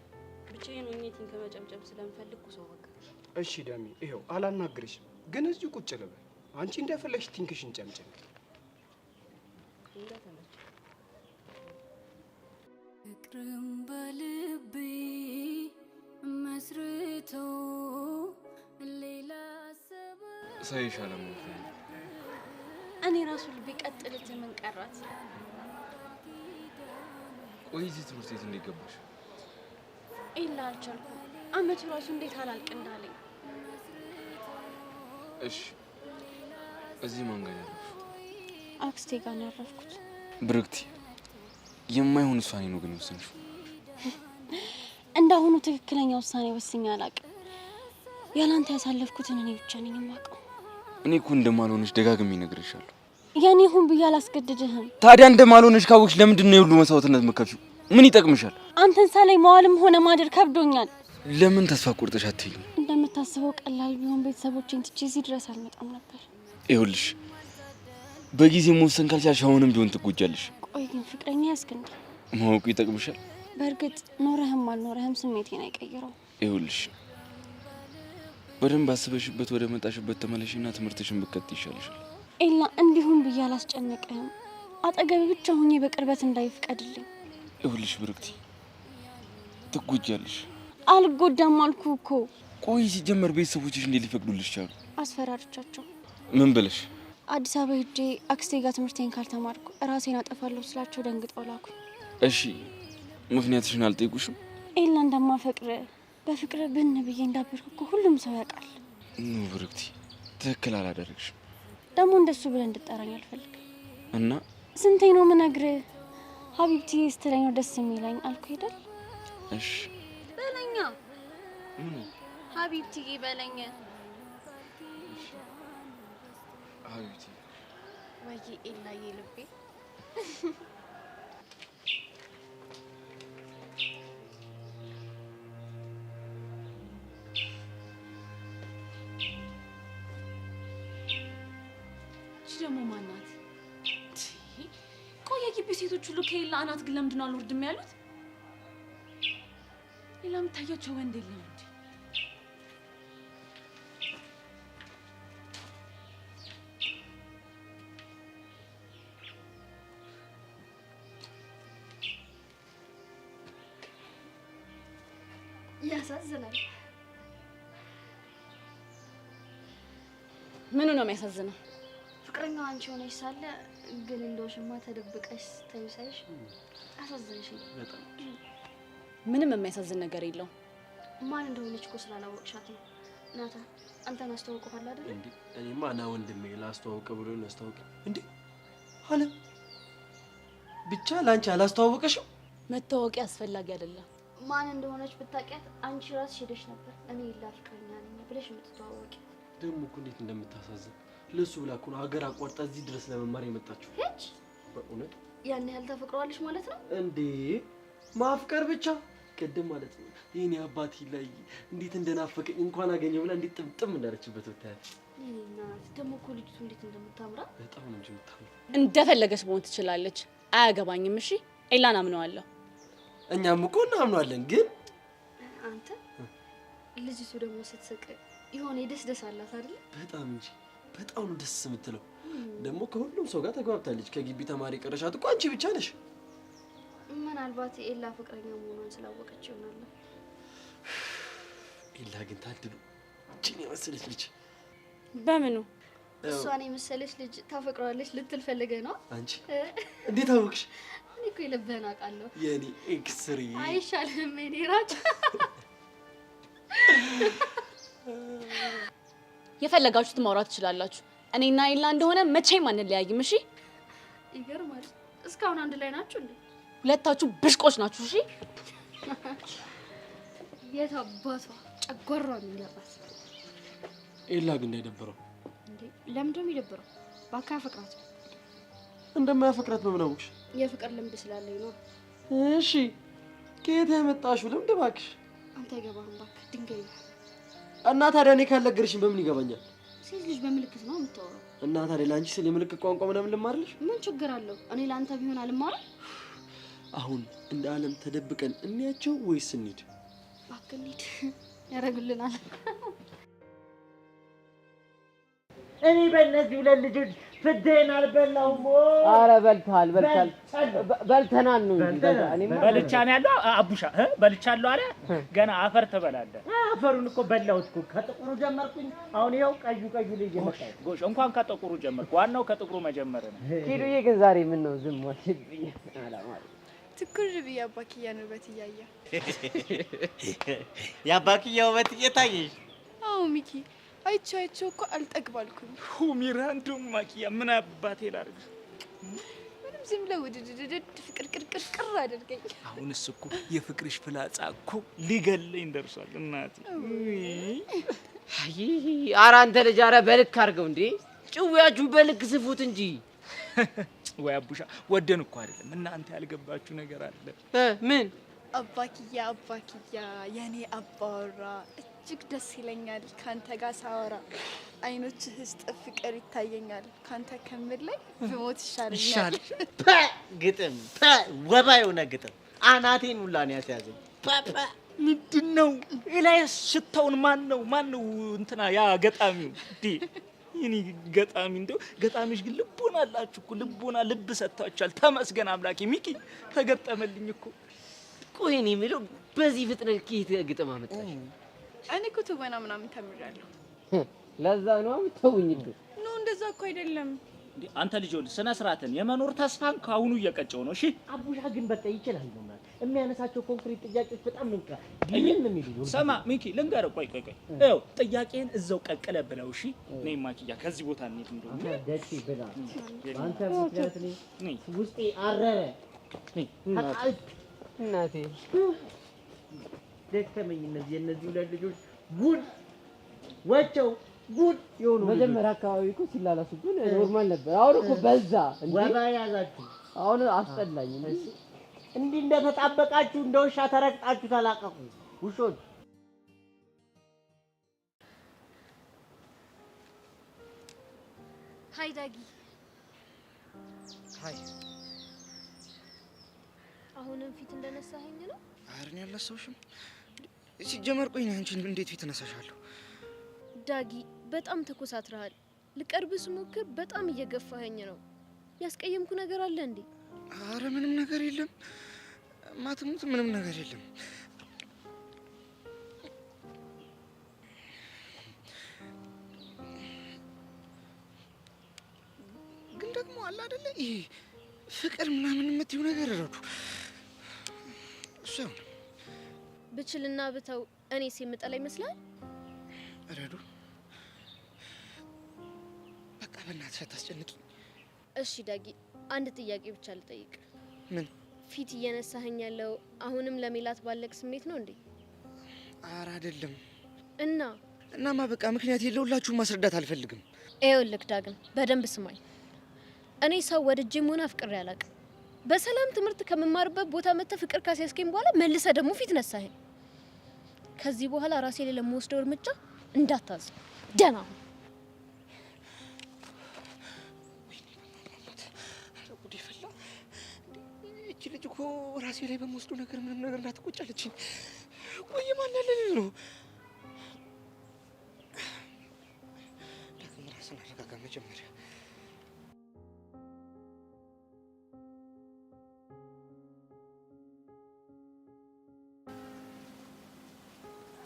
ብቻዬን ሆኜ ቲንክ መጨምጨም ስለምፈልግ ሰው በቃ። እሺ ደሜ ይኸው አላናግርሽም፣ ግን እዚሁ ቁጭ ልበል። አንቺ እንደፈለግሽ ቲንክሽን ጨምጨም። ፍቅርም በልቤ መስርቶ ሌላ ሰበብ ሳይሻለ እኔ ራሱ ልቤ ቀጥልት ምን ቀራት? ቆይ እዚህ ትምህርት ቤት እንዴት ገባሽ? ኢላ አልቻልኩም። አመቱ ራሱ እንዴት አላልቅ እንዳለኝ። እሺ እዚህ ማን ጋር ያረፍሽ? አክስቴ ጋር ነው ያረፍኩት። ብርክቲ የማይሆን ውሳኔ ነው ግን ወሰንሽው። እንዳሁኑ ትክክለኛ ውሳኔ ወስኜ አላውቅም። ያላንተ ያሳለፍኩትን እኔ ብቻ ነኝ የማውቀው። እኔ እኮ እንደማልሆንሽ ደጋግሜ እነግርሻለሁ። ያኔ ሁን ብዬ አላስገድድህም። ታዲያ እንደማልሆንሽ ካወቅሽ ለምንድን ነው የሁሉ መስዋዕትነት መከፍሽው? ምን ይጠቅምሻል? አንተን ሳላይ መዋልም ሆነ ማደር ከብዶኛል። ለምን ተስፋ ቆርጠሽ አትይኝ? እንደምታስበው ቀላል ቢሆን ቤተሰቦቼን ትቼ እዚህ ድረስ አልመጣም ነበር። ይኸውልሽ በጊዜ መወሰን ካልቻልሽ አሁንም ቢሆን ትጎጃለሽ። ቆይ ግን ፍቅረኛ ያዝክ እንዴ? ማወቁ ይጠቅምሻል? በእርግጥ ኖረህም አልኖረህም ስሜቴን አይቀይረው። ይኸውልሽ በደንብ አስበሽበት ወደ መጣሽበት ተመለሽና ትምህርትሽን ብትቀጥ ይሻልሻል። ኤላ እንዲሁም ብዬ አላስጨንቅህም። አጠገብ ብቻ ሆኜ በቅርበት እንዳይፍቀድልኝ። ይኸውልሽ ብርክቲ ትጎጃለሽ። አልጎዳም አልኩ እኮ። ቆይ ሲጀመር ቤተሰቦችሽ እንዴት ሊፈቅዱልሽ ቻሉ? አስፈራርቻቸው። ምን ብለሽ? አዲስ አበባ ሄጄ አክስቴ ጋር ትምህርቴን ካልተማርኩ ራሴን አጠፋለሁ ስላቸው ደንግጠው ላኩ። እሺ ምክንያትሽን አልጠይቁሽም? ኤላ እንደማፈቅር በፍቅር ብን ብዬ እንዳበርኩ እኮ ሁሉም ሰው ያውቃል። ኖ ብርክቲ ትክክል አላደረግሽም። ደግሞ እንደሱ ብለህ እንድጠራኝ አልፈልግም። እና ስንቴ ነው የምነግርህ? ሀቢብቲ ስትለኝ ነው ደስ የሚለኝ አልኩ አይደል? እሺ በለኛ። ሀቢብቲ በለኝ። ሀቢብቲ ወይ ኤላዬ ልቤ። ደግሞ ማናት? ቆይ የግቢ ሴቶች ሁሉ ከሌላ አናት ግን ለምንድን ነው አልወርድም ያሉት? ሌላ የምታያቸው ወንድ የለም እንዴ? ያሳዝናል። ምኑ ነው የሚያሳዝነው? ፍቅረኛው አንቺ ሆነሽ ሳለ ግን እንደውሽማ ተደብቀሽ ተይሳይሽ አሳዘንሽኝ በጣም። ምንም የሚያሳዝን ነገር የለውም። ማን እንደሆነች እኮ ስላላወቅሻት ነው። ናታ አንተን አስተዋውቀዋል አይደል? እንዴ እኔማ ና ወንድሜ ላስተዋውቅ ብሎ ነው ያስተዋውቅ። እንዴ አለ ብቻ ላንቺ አላስተዋወቀሽም? መታወቂያ አስፈላጊ አይደለም። ማን እንደሆነች ብታውቂያት አንቺ ራስሽ ሄደሽ ነበር እኔ ፍቅረኛ ነኝ ብለሽ የምትተዋወቂ። ደግሞ እኮ እንዴት እንደምታሳዝን ለሱ ብላ እኮ ነው ሀገር አቋርጣ እዚህ ድረስ ለመማር የመጣችው። ሄች በእውነት ያን ያህል ተፈቅረዋለሽ ማለት ነው እንዴ? ማፍቀር ብቻ ቅድም ማለት ነው የኔ አባቴ ላይ እንዴት እንደናፈቀኝ እንኳን አገኘው ብላ እንዴት ጥምጥም እንዳለችበት ብታያት። እኔና ደግሞ እኮ ልጅቱ እንዴት እንደምታምራ በጣም ነው እንጂ የምታምራ። እንደፈለገች መሆን ትችላለች፣ አያገባኝም። እሺ ኤላን አምነዋለሁ። እኛም እኮ እናምነዋለን። ግን አንተ ልጅቱ ደግሞ ስትስቅ የሆነ ደስ አላት አይደል? በጣም እንጂ በጣም ነው ደስ የምትለው። ደግሞ ከሁሉም ሰው ጋር ተግባብታለች። ከግቢ ተማሪ ቀረሻት እኮ አንቺ ብቻ ነሽ። ምናልባት ኤላ ፍቅረኛ መሆኗን ስላወቀች ይሆናል። ኤላ ግን ታድሉ እቺን የመሰለች ልጅ በምኑ እሷን የመሰለች ልጅ ታፈቅረዋለች ልትል ፈልገህ ነው? አንቺ እንዴት አወቅሽ? እኔ እኮ የልብህን አውቃለሁ። የኔ ኤክስሪ አይሻልም? እኔ ራጭ የፈለጋችሁት ማውራት ትችላላችሁ። እኔና ኤላ እንደሆነ መቼም አንለያይም። እሺ ይገርማል። እስካሁን አንድ ላይ ናችሁ እንዴ? ሁለታችሁ ብሽቆች ናችሁ። እሺ የት አባቷ ጨጓራው የሚያባት ኤላ ግን እንዳይደብረው እንዴ? ለምንድን ነው የሚደብረው? ባካ ያፈቅራት እንደማያፈቅራት በምን አወቅሽ? የፍቅር ልምድ ስላለኝ ነው። እሺ ከየት ያመጣሽው ልምድ እባክሽ? አንተ አይገባህም እባክህ ድንጋይ ነህ። እና ታዲያ እኔ ካልነገርሽኝ በምን ይገባኛል? ሴት ልጅ በምልክት ነው የምታወራው። እና ታዲያ ለአንቺ ስለ የምልክት ቋንቋ ምናምን ልማርልሽ? ምን ችግር አለው? እኔ ለአንተ ቢሆን አልማርም። አሁን እንደ ዓለም ተደብቀን እንያቸው ወይስ እንሂድ? እባክህ እንሂድ፣ ያደርጉልናል። እኔ በእነዚህ ሁለት ልጆች ፍትህን አልበላሁም። ኧረ በልተሃል በልተናል ነው እንጂ በልቻን ያለው አቡሻ በልቻለሁ አለ። ገና አፈር ትበላለህ። አፈሩን እኮ በላሁት እኮ ከጥቁሩ ጀመርኩኝ። አሁን ይኸው ቀዩ ልጅ እየመጣሁ ጎሽ፣ እንኳን ከጥቁሩ ጀመርኩ። ዋናው ከጥቁሩ መጀመር ነው። ኪዱዬ ግን ዛሬ ምን ነው ዝም አልሽብኝ? ትኩር ብዬ አባክያን ውበት እያየ የአባክያ ውበት እየታየሽ? አዎ ሚኪ አይቼው እኮ አልጠግባልኩኝ። ሚራንዱ ማኪያ ምን አባቴ ላድርግ? ምንም ዝም ብለህ ውድድድድ ፍቅር ቅርቅር አድርገኝ። አሁንስ እኮ የፍቅርሽ ፍላጻ እኮ ሊገለኝ ደርሷል እናቴ። አይ ኧረ አንተ ልጅ ኧረ በልክ አድርገው እንዴ! ጭውያችሁን በልክ ስፉት እንጂ። ወይ አቡሻ ወደን እኮ አይደለም። እናንተ ያልገባችሁ ነገር አለ። ምን? አባክያ የኔ አባወራ እጅግ ደስ ይለኛል ካንተ ጋር ሳወራ። አይኖችህ ውስጥ ፍቅር ይታየኛል። ካንተ ከምር ላይ ብሞት ይሻለኛል። ግጥም ወባ የሆነ ግጥም አናቴን ሁላ ነው ያስያዘኝ። ምንድነው? ኤላይስ ሽታውን ማን ነው እንትና ያ ገጣሚው እንዴ? ይሄ ገጣሚ እንደው ገጣሚሽ ግን ልቦና አላችሁ እኮ ልብ ሰጥታችኋል። ተመስገን አምላኬ። ሚኪ ተገጠመልኝ እኮ። ቆይ እኔ የምለው በዚህ ፍጥነት ከየት ግጥም አመጣሽ? እኔ እኮ ትወና ምናምን ተምሬያለሁ። ለዛ ነው የምትተውኝ እንዴ? ኖ እንደዛ እኮ አይደለም። አንተ ልጅ ወል ስነ ስርዓትን የመኖር ተስፋን ካሁኑ እየቀጨው ነው። እሺ አቡሻ ግን በቃ ይችላል ነው ማለት የሚያነሳቸው ኮንክሪት ጥያቄዎች በጣም ነው ይሄን ነው የሚሉ። ሰማ ሚኪ ልንገርህ፣ ቆይ ይኸው ጥያቄን እዛው ቀቅለ ብለው። እሺ ነይ ማኪያ ከዚህ ቦታ እንሂድ። እንደው ደስ ይበላ አንተ ምክንያት ነኝ ውስጤ አረረ። እናቴ ደከመኝ። እነዚህ ሁለት ልጆች ጉድ ወቸው ጉድ የሆኑ መጀመሪያ አካባቢ እኮ ሲላላሱብን ኖርማል ነበር። አሁን እኮ በዛ እንዴ! ወባ ያዛችሁ። አሁን አስጠላኝ። እንዲህ እንደተጣበቃችሁ እንደ ውሻ ተረግጣችሁ ተላቀቁ ውሾች። ሀይ ዳጊ። ሀይ። አሁንም ፊት እንደነሳኸኝ ነው? ኧረ እኔ አልነሳሁሽም። ሲጀመር ቆይ አንቺ እንዴት ፊት እነሳሻለሁ? ዳጊ በጣም ተኮሳትረሃል። ልቀርብህ ስሞክር በጣም እየገፋኸኝ ነው። ያስቀየምኩ ነገር አለ እንዴ? ኧረ ምንም ነገር የለም። ማትሙት ምንም ነገር የለም። ግን ደግሞ አለ አይደለ ይሄ ፍቅር ምናምን የምትይው ነገር ረዱ እሱ ብችልና ብተው እኔስ የምጠላ ይመስላል? ረዱ በቃ በእናትሽ አታስጨንቂኝ። እሺ ዳጊ፣ አንድ ጥያቄ ብቻ ልጠይቅ። ምን? ፊት እየነሳኸኝ ያለው አሁንም ለሜላት ባለቅ ስሜት ነው እንዴ? ኧረ አይደለም። እናማ በቃ ምክንያት የለውላችሁም ማስረዳት አልፈልግም። ይኸውልህ ዳግም በደንብ ስማኝ። እኔ ሰው ወድጄም ሆነ አፍቅሬ አላውቅም። በሰላም ትምህርት ከመማርበት ቦታ መጥተህ ፍቅር ካስያዝከኝ በኋላ መልሰህ ደግሞ ፊት ነሳኸኝ። ከዚህ በኋላ ራሴ ላይ ለምወስደው እርምጃ እንዳታዝ። ደህና ሁን። እቺ ልጅ እኮ ራሴ ላይ በምወስደው ነገር ምንም ነገር እንዳትቆጫለችኝ። ቆይ ማን ያለልኝ ነው? ዳግም ራስን አረጋጋ መጀመሪያ።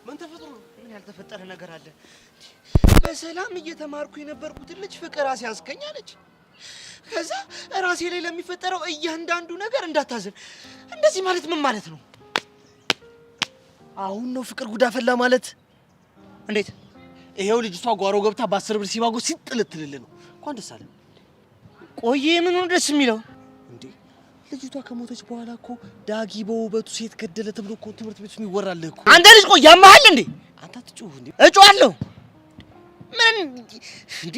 ምን ተፈጥሮ ነው? ምን ያልተፈጠረ ነገር አለ? በሰላም እየተማርኩ የነበርኩትን ልጅ ፍቅር አስያዝከኝ አለች። ከዛ ራሴ ላይ ለሚፈጠረው እያንዳንዱ ነገር እንዳታዝን። እንደዚህ ማለት ምን ማለት ነው? አሁን ነው ፍቅር ጉዳ ፈላ ማለት? እንዴት? ይሄው ልጅቷ ጓሮ ገብታ በ10 ብር ሲባጎ ሲጥልትልል ነው። እንኳን ደስ አለ። ቆይ ምን ነው ደስ የሚለው እንዴ? ልጅቷ ከሞተች በኋላ እኮ ዳጊ በውበቱ ሴት ገደለ ተብሎ እኮ ትምህርት ቤት ውስጥ ይወራል እኮ። አንተ ልጅ ቆይ ያማሃል እንዴ? አንተ አትጩህ እንዴ? እጮሃለሁ። ምን እንዴ?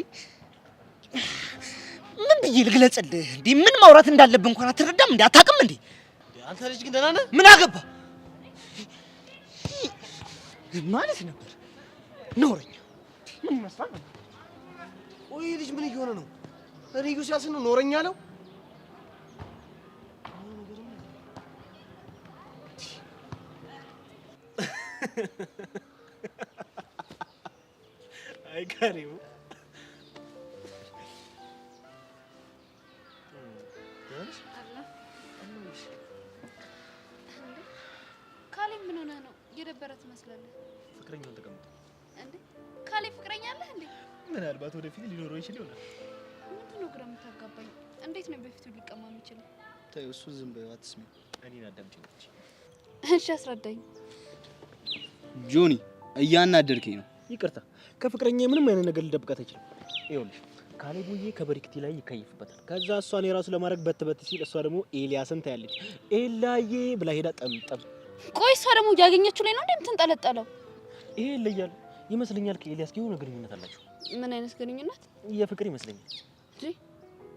ምን ብዬ ልግለጽልህ እንዴ? ምን ማውራት እንዳለብህ እንኳን አትረዳም እንዴ? አታውቅም እንዴ? አንተ ልጅ ግን ደህና ነህ? ምን አገባ ማለት ነበር። ኖረኛ ምን ይመስላል? ቆይ ልጅ ምን እየሆነ ነው? ሪዩ ሲያስ ነው ኖረኛ ነው? አይ ካሪው ካሌብ ምን ሆነህ ነው? የደበረ ትመስላለህ። ፍቅረኛውን ተቀምጦ እንዴ? ካሌብ ፍቅረኛ አለህ እንዴ? ምናልባት ወደፊት ሊኖረው ይችል ይሆናል። ምንድን ነው ግራ የምታጋባኝ? እንዴት ነው በፊቱ ሊቀማ የሚችለው? ተይው፣ እሱ ዝም በይው፣ አትስሚው። እኔን አዳምጪኝ። እሺ አስረዳኝ። ጆኒ እያናደርከኝ ነው። ይቅርታ፣ ከፍቅረኛ ምንም አይነት ነገር ልደብቃት አይችልም። ይኸውልሽ ካሌቡዬ ከበሪክቲ ላይ ይከይፍበታል። ከዛ እሷን የራሱ ለማድረግ በትበት ሲል እሷ ደግሞ ኤልያስን ታያለች። ኤላዬ ብላ ሄዳ ጠምጠም። ቆይ እሷ ደግሞ እያገኘችው ላይ ነው እንዴ የምትንጠለጠለው? ይሄ ይለያል ይመስለኛል። ከኤልያስ ጋር የሆነ ግንኙነት አላቸው። ምን አይነት ግንኙነት? የፍቅር ይመስለኛል።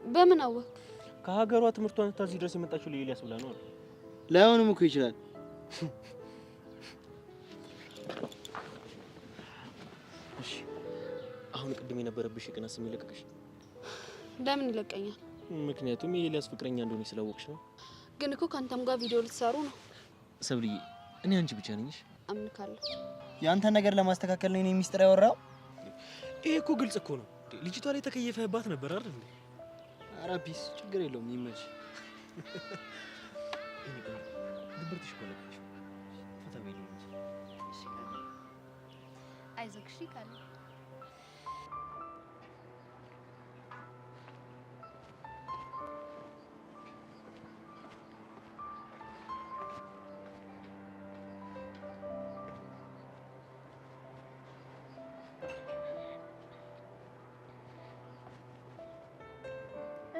በምን አወቅ? ከሀገሯ ትምህርቷን ታዚህ ድረስ የመጣችው ለኤልያስ ብላ ነው። ላይሆንም እኮ ይችላል። እሺ አሁን ቅድም የነበረብሽ የቅናት ስሜት ለቀቀሽ? ለምን ይለቀኛል? ምክንያቱም የኤልያስ ፍቅረኛ እንደሆነ ስላወቅሽ ነው። ግን እኮ ካንተም ጋር ቪዲዮ ልትሰሩ ነው። ሰብልዬ እኔ አንቺ ብቻ ነኝሽ። አምንካለሁ። ያንተ ነገር ለማስተካከል ነው እኔ ሚስጥር ያወራው። ይሄ እኮ ግልጽ እኮ ነው። ልጅቷ ላይ ተከየፈህባት ነበር አይደል እንዴ? ኧረ ፒስ፣ ችግር የለውም ይመች። እኔ ቆይ ድብርትሽ እኮ ለቀሽ ፈታ በይልኝ እንጂ። አይዞህ እሺ ካለ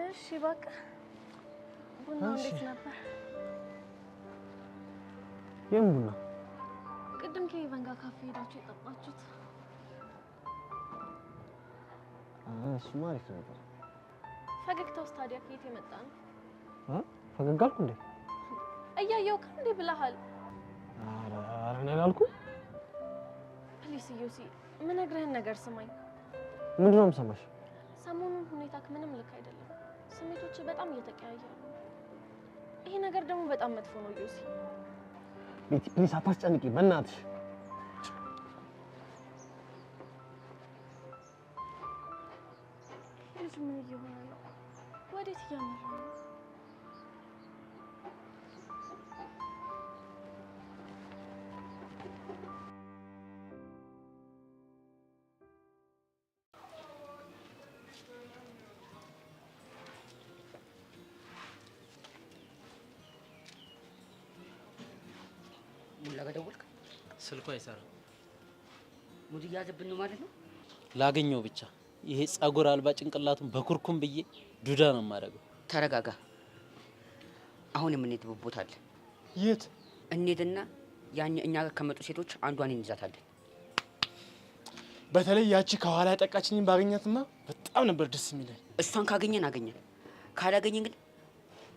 እሺ በቃ ቡናው እንዴት ነበር? የምን ቡና? ቅድም ከኢቫን ጋር ካፌ ሄዳችሁ የጠጣችሁት? እሱማ አሪፍ ነበር። ፈገግታውስ ታዲያ ከየት የመጣ ነው? ፈገግ አልኩ እንዴ? እያየው እንዴ ብለሃል? ኧረ እኔ አላልኩም። ፕሊስ ዩሲ፣ የምነግርህን ነገር ስማኝ። ምንድን ነው የምሰማሽ? ሰሞኑን ሁኔታክ ምንም ልክ አይደለም። ስሜቶች በጣም እየተቀያየሩ ነው። ይሄ ነገር ደግሞ በጣም መጥፎ ነው ዩሲ። ቤቲ ፕሊስ አታስጨንቂ በእናትሽ። ልጁ ምን እየሆነ ነው? ወዴት እያመራ ነው? ስልኩ አይሰራም። ሙድ እያዘብን ነው ማለት ነው። ላገኘው ብቻ ይሄ ጸጉር አልባ ጭንቅላቱን በኩርኩም ብዬ ዱዳ ነው የማደርገው። ተረጋጋ። አሁን የምንሄድበት ቦታ አለ። የት እንሄድና እኛ ጋር ከመጡ ሴቶች አንዷን እንይዛታለን። በተለይ ያቺ ከኋላ ያጠቃችኝን ባገኛትማ በጣም ነበር ደስ የሚለኝ። እሷን ካገኘን አገኘን፣ ካላገኘን ግን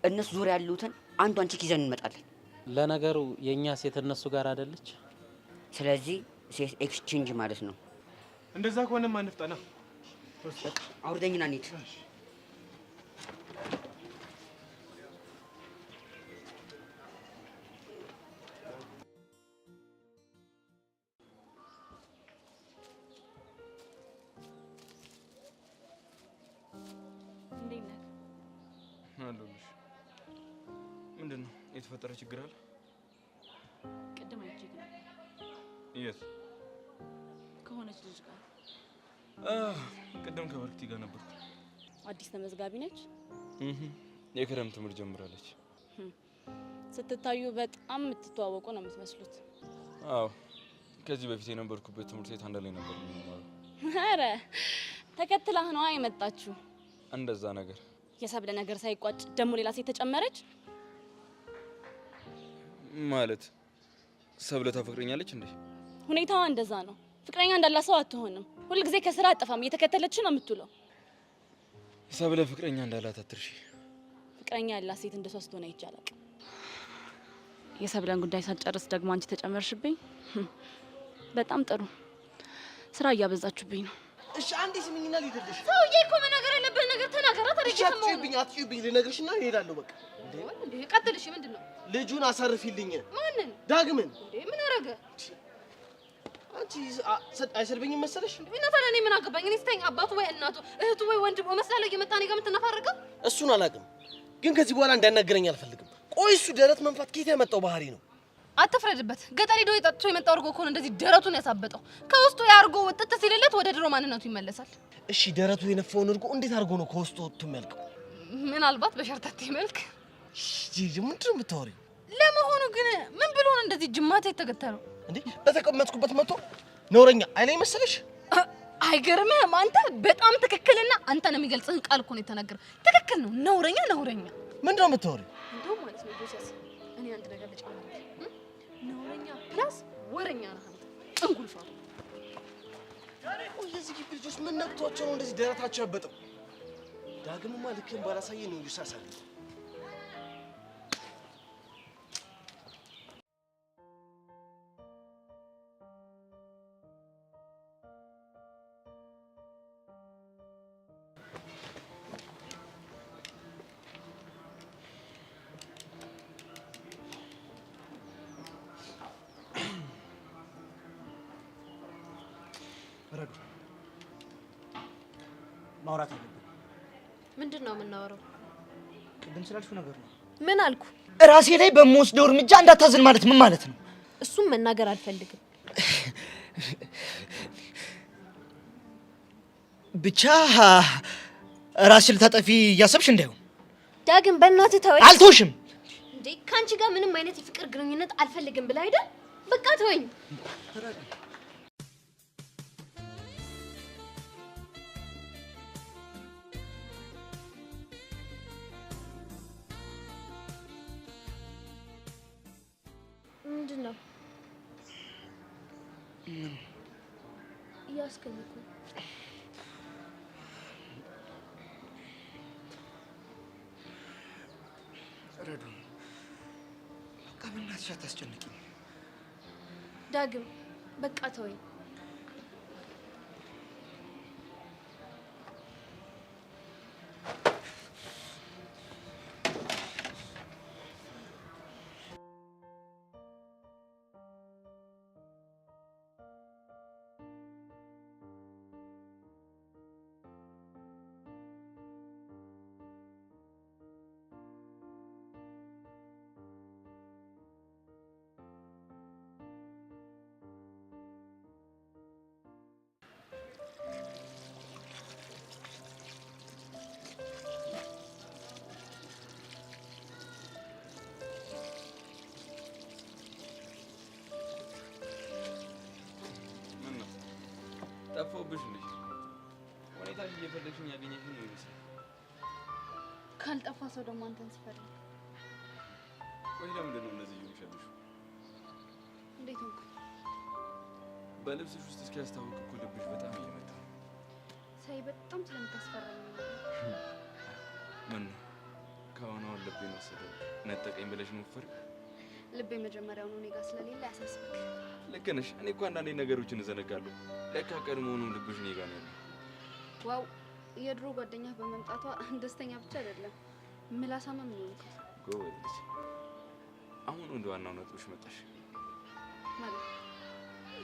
እነሱ ዙሪያ ያሉትን አንዷን ቺክ ይዘን እንመጣለን። ለነገሩ የኛ ሴት እነሱ ጋር አይደለች። ስለዚህ ሴት ኤክስቼንጅ ማለት ነው። እንደዛ ከሆነማ እንፍጠና። አውርደኝና እንሂድ። አለሁልሽ። ምንድን ነው የተፈጠረ ችግር አለ? ቅድም አይቼክ ነው የት? ከሆነች ልጅ ጋር ቅድም ከበርክቲ ጋር ነበርኩ። አዲስ ተመዝጋቢ ነች። የክረምት ትምህርት ጀምራለች። ስትታዩ በጣም የምትተዋወቁ ነው የምትመስሉት። አዎ ከዚህ በፊት የነበርኩበት ትምህርት ቤት አንድ ላይ ነበር የምንማረው። ኧረ ተከትላህ ነዋ የመጣችሁ። እንደዛ ነገር የሰብለ ነገር ሳይቋጭ ደግሞ ሌላ ሴት ተጨመረች ማለት። ሰብለ ታፈቅረኛለች እንዴ? ሁኔታዋ እንደዛ ነው። ፍቅረኛ እንዳላት ሰው አትሆንም። ሁልጊዜ ከስራ አጠፋም እየተከተለች ነው የምትውለው። ሰብለ ፍቅረኛ እንዳላት አትርሺ። ፍቅረኛ ያላት ሴት እንደሷ ስትሆን አይቻላል። የሰብለን ጉዳይ ሳትጨርስ ደግሞ አንቺ ተጨመርሽብኝ። በጣም ጥሩ ስራ እያበዛችሁብኝ ነው። እሺ አንዴ ስሚኝና ልሂድልሽ። ሰውዬ እኮ መናገር ያለብህን ነገር ተናገራ። አትጩይብኝ ልነግርሽና እሄዳለሁ። በቃ እንዴ ቀጥል። እሺ ምንድን ነው? ልጁን አሳርፊልኝ። ማንን? ዳግምን። እንዴ ምን አረገ? አንቺ አይሰድበኝም መሰለሽ? እና ታዲያ እኔ ምን አገባኝ? እኔ ስተኝ አባቱ ወይ እናቱ እህቱ ወይ ወንድሙ መስላለሁ እየመጣ እኔ ጋር የምትነፋረቀው። እሱን አላውቅም፣ ግን ከዚህ በኋላ እንዳናገረኝ አልፈልግም። ቆይ እሱ ደረት መንፋት ከየት ያመጣው ባህሪ ነው? አትፍረድበት። ገጠር ሄዶ የጠጥቶ የመጣው እርጎ እኮ ነው እንደዚህ ደረቱን ያሳበጠው። ከውስጡ ያርጎ ወጥት ሲልለት ወደ ድሮ ማንነቱ ይመለሳል። እሺ ደረቱ የነፋውን እርጎ እንዴት አድርጎ ነው ከውስጡ ወጥቶ የሚያልቀው? ምናልባት በሸርተቴ መልክ። ጂጂ ምንድን ነው የምታወሪው? ለመሆኑ ግን ምን ብሎ ነው እንደዚህ ጅማቴ የተገተረው? እንዴ በተቀመጥኩበት መጥቶ ነውረኛ አይለኝ መሰለሽ? አይገርምህም? አንተ በጣም ትክክልና አንተን የሚገልጽህን ቃል እኮ ነው የተናገረው። ትክክል ነው። ነውረኛ ነውረኛ። ምንድን ነው የምታወሪው? እንደው ማለት ነው ጆሲያስ፣ እኔ አንድ ነገር ልጨምርልህ። ነውረኛ ፕላስ ወረኛ ነህ አንተ። እንጉልፋ ቆይ የዚህ ግቢ ልጆች ምን ነክቷቸው ነው እንደዚህ ደረታቸው ያበጠው? ዳግምማ ልክህን ባላሳየህ ነው ይሳሳል። ረዱ ማውራት አለብን። ምንድን ነው የምናወራው? ቅድም ስላልሽው ነገር ነው። ምን አልኩ? ራሴ ላይ በምወስደው እርምጃ እንዳታዝን ማለት ምን ማለት ነው? እሱም መናገር አልፈልግም። ብቻ ራስሽ ልታጠፊ እያሰብሽ እንዳይሆን። ዳግም በእናትህ ተወኝ። አልተውሽም እንዴ ካንቺ ጋር ምንም አይነት የፍቅር ግንኙነት አልፈልግም ብለህ አይደል? በቃ ተወኝ። ምንድን ነው እያስከልኩ? ረዱ በቃ በእናትሽ አታስጨንቂኝ። ዳግም በቃ ተወኝ። እንደፈለግሽኝ ያገኘሽኝ ነው ይመስል። ካልጠፋ ሰው ደግሞ አንተን ስፈልግ። ቆይ ለምንድን ነው እንደዚህ እየሆንሽ? እንዴት ሆንኩ? በልብስሽ ውስጥ እስኪያስታውቅ እኮ ልብሽ በጣም እየመታ ነው። ሳይ በጣም ስለምታስፈራኝ ነው። ምን ነው ከአሁን አሁን ልቤን ወሰደው ነጠቀኝ ብለሽ ነው ፈር? ልቤ መጀመሪያውኑ እኔ ጋር ስለሌለ ያሳስብክ። ልክ ነሽ። እኔ እኮ አንዳንዴ ነገሮችን እዘነጋለሁ። ለካ ቀድሞውኑ ልብሽ እኔ ጋር ነው ያለው። ዋው የድሮ ጓደኛህ በመምጣቷ ደስተኛ ብቻ አይደለም ምላሳምም ነው። ጎበዝ። አሁን ወደ ዋናው ነጥብሽ መጣሽ ማለት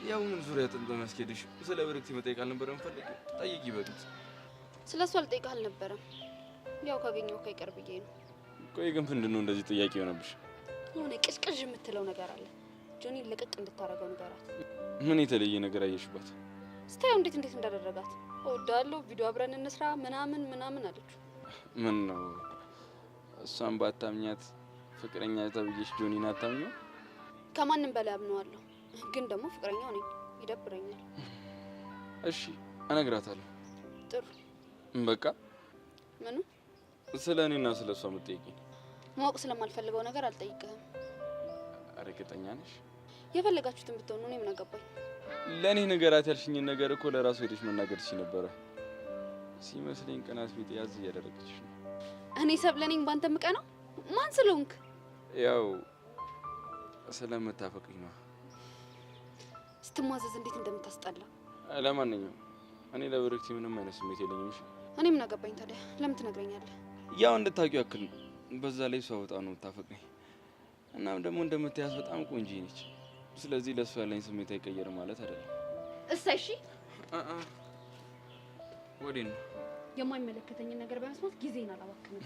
ያውንም ዙሪያ ጥምጥም መስኬድሽ ስለ ብርክቲ መጠየቅ አልነበረም? ፈልጊ ጠይቂ በሉት። ስለሱ አልጠይቅህ አልነበረም። ያው ካገኘው ከይቀር ብዬ ነው። ቆይ ግን ምንድነው እንደዚህ ጥያቄ የሆነብሽ? የሆነ ቅዥቅዥ የምትለው ነገር አለ። ጆኒ ለቀቅ እንድታረገው ንገራት። ምን የተለየ ነገር አየሽባት? ስታየው እንዴት እንዳደረጋት እወዳለሁ፣ ቪዲዮ አብረን እንስራ ምናምን ምናምን አለችው። ምን ነው እሷን ባታምኛት ፍቅረኛ ተብዬሽ ጆኒን አታምኚው? ከማንም በላይ አምነዋለሁ፣ ግን ደግሞ ፍቅረኛው ነኝ፣ ይደብረኛል። እሺ እነግራታለሁ። ጥሩ በቃ ምኑ? ስለ እኔና ስለ እሷ የምትጠይቂኝ? ማወቅ ስለማልፈልገው ነገር አልጠይቅህም። እርግጠኛ ነሽ? የፈለጋችሁትን ብትሆኑ እኔ ምን አገባኝ? ለእኔ ንገራት ያልሽኝን ነገር እኮ ለራሱ ሄደሽ መናገር ትችይ ነበረ። ሲመስለኝ ቅናት ቢጤ ያዝ እያደረገችሽ ነው። እኔ ሰብለ ነኝ ባንተ ምቀናው? ማን ስለሆንክ? ያው ስለምታፈቅኝ ነው። ስትሟዘዝ እንዴት እንደምታስጠላ። ለማንኛውም እኔ ለብርክቲ ምንም አይነት ስሜት የለኝም። እሺ እኔ ምን አገባኝ ታዲያ? ለምን ትነግረኛለህ? ያው እንድታውቂው ያክል ነው። በዛ ላይ እሷ በጣም ነው የምታፈቅኝ። እናም ደግሞ እንደምትያዝ በጣም ቆንጆ ነች። ስለዚህ ለእሷ ያለኝ ስሜት አይቀየርም ማለት አይደለም። እሰይ እሺ። ወዴት ነው? የማይመለከተኝን ነገር በመስማት ጊዜን አላባክንም።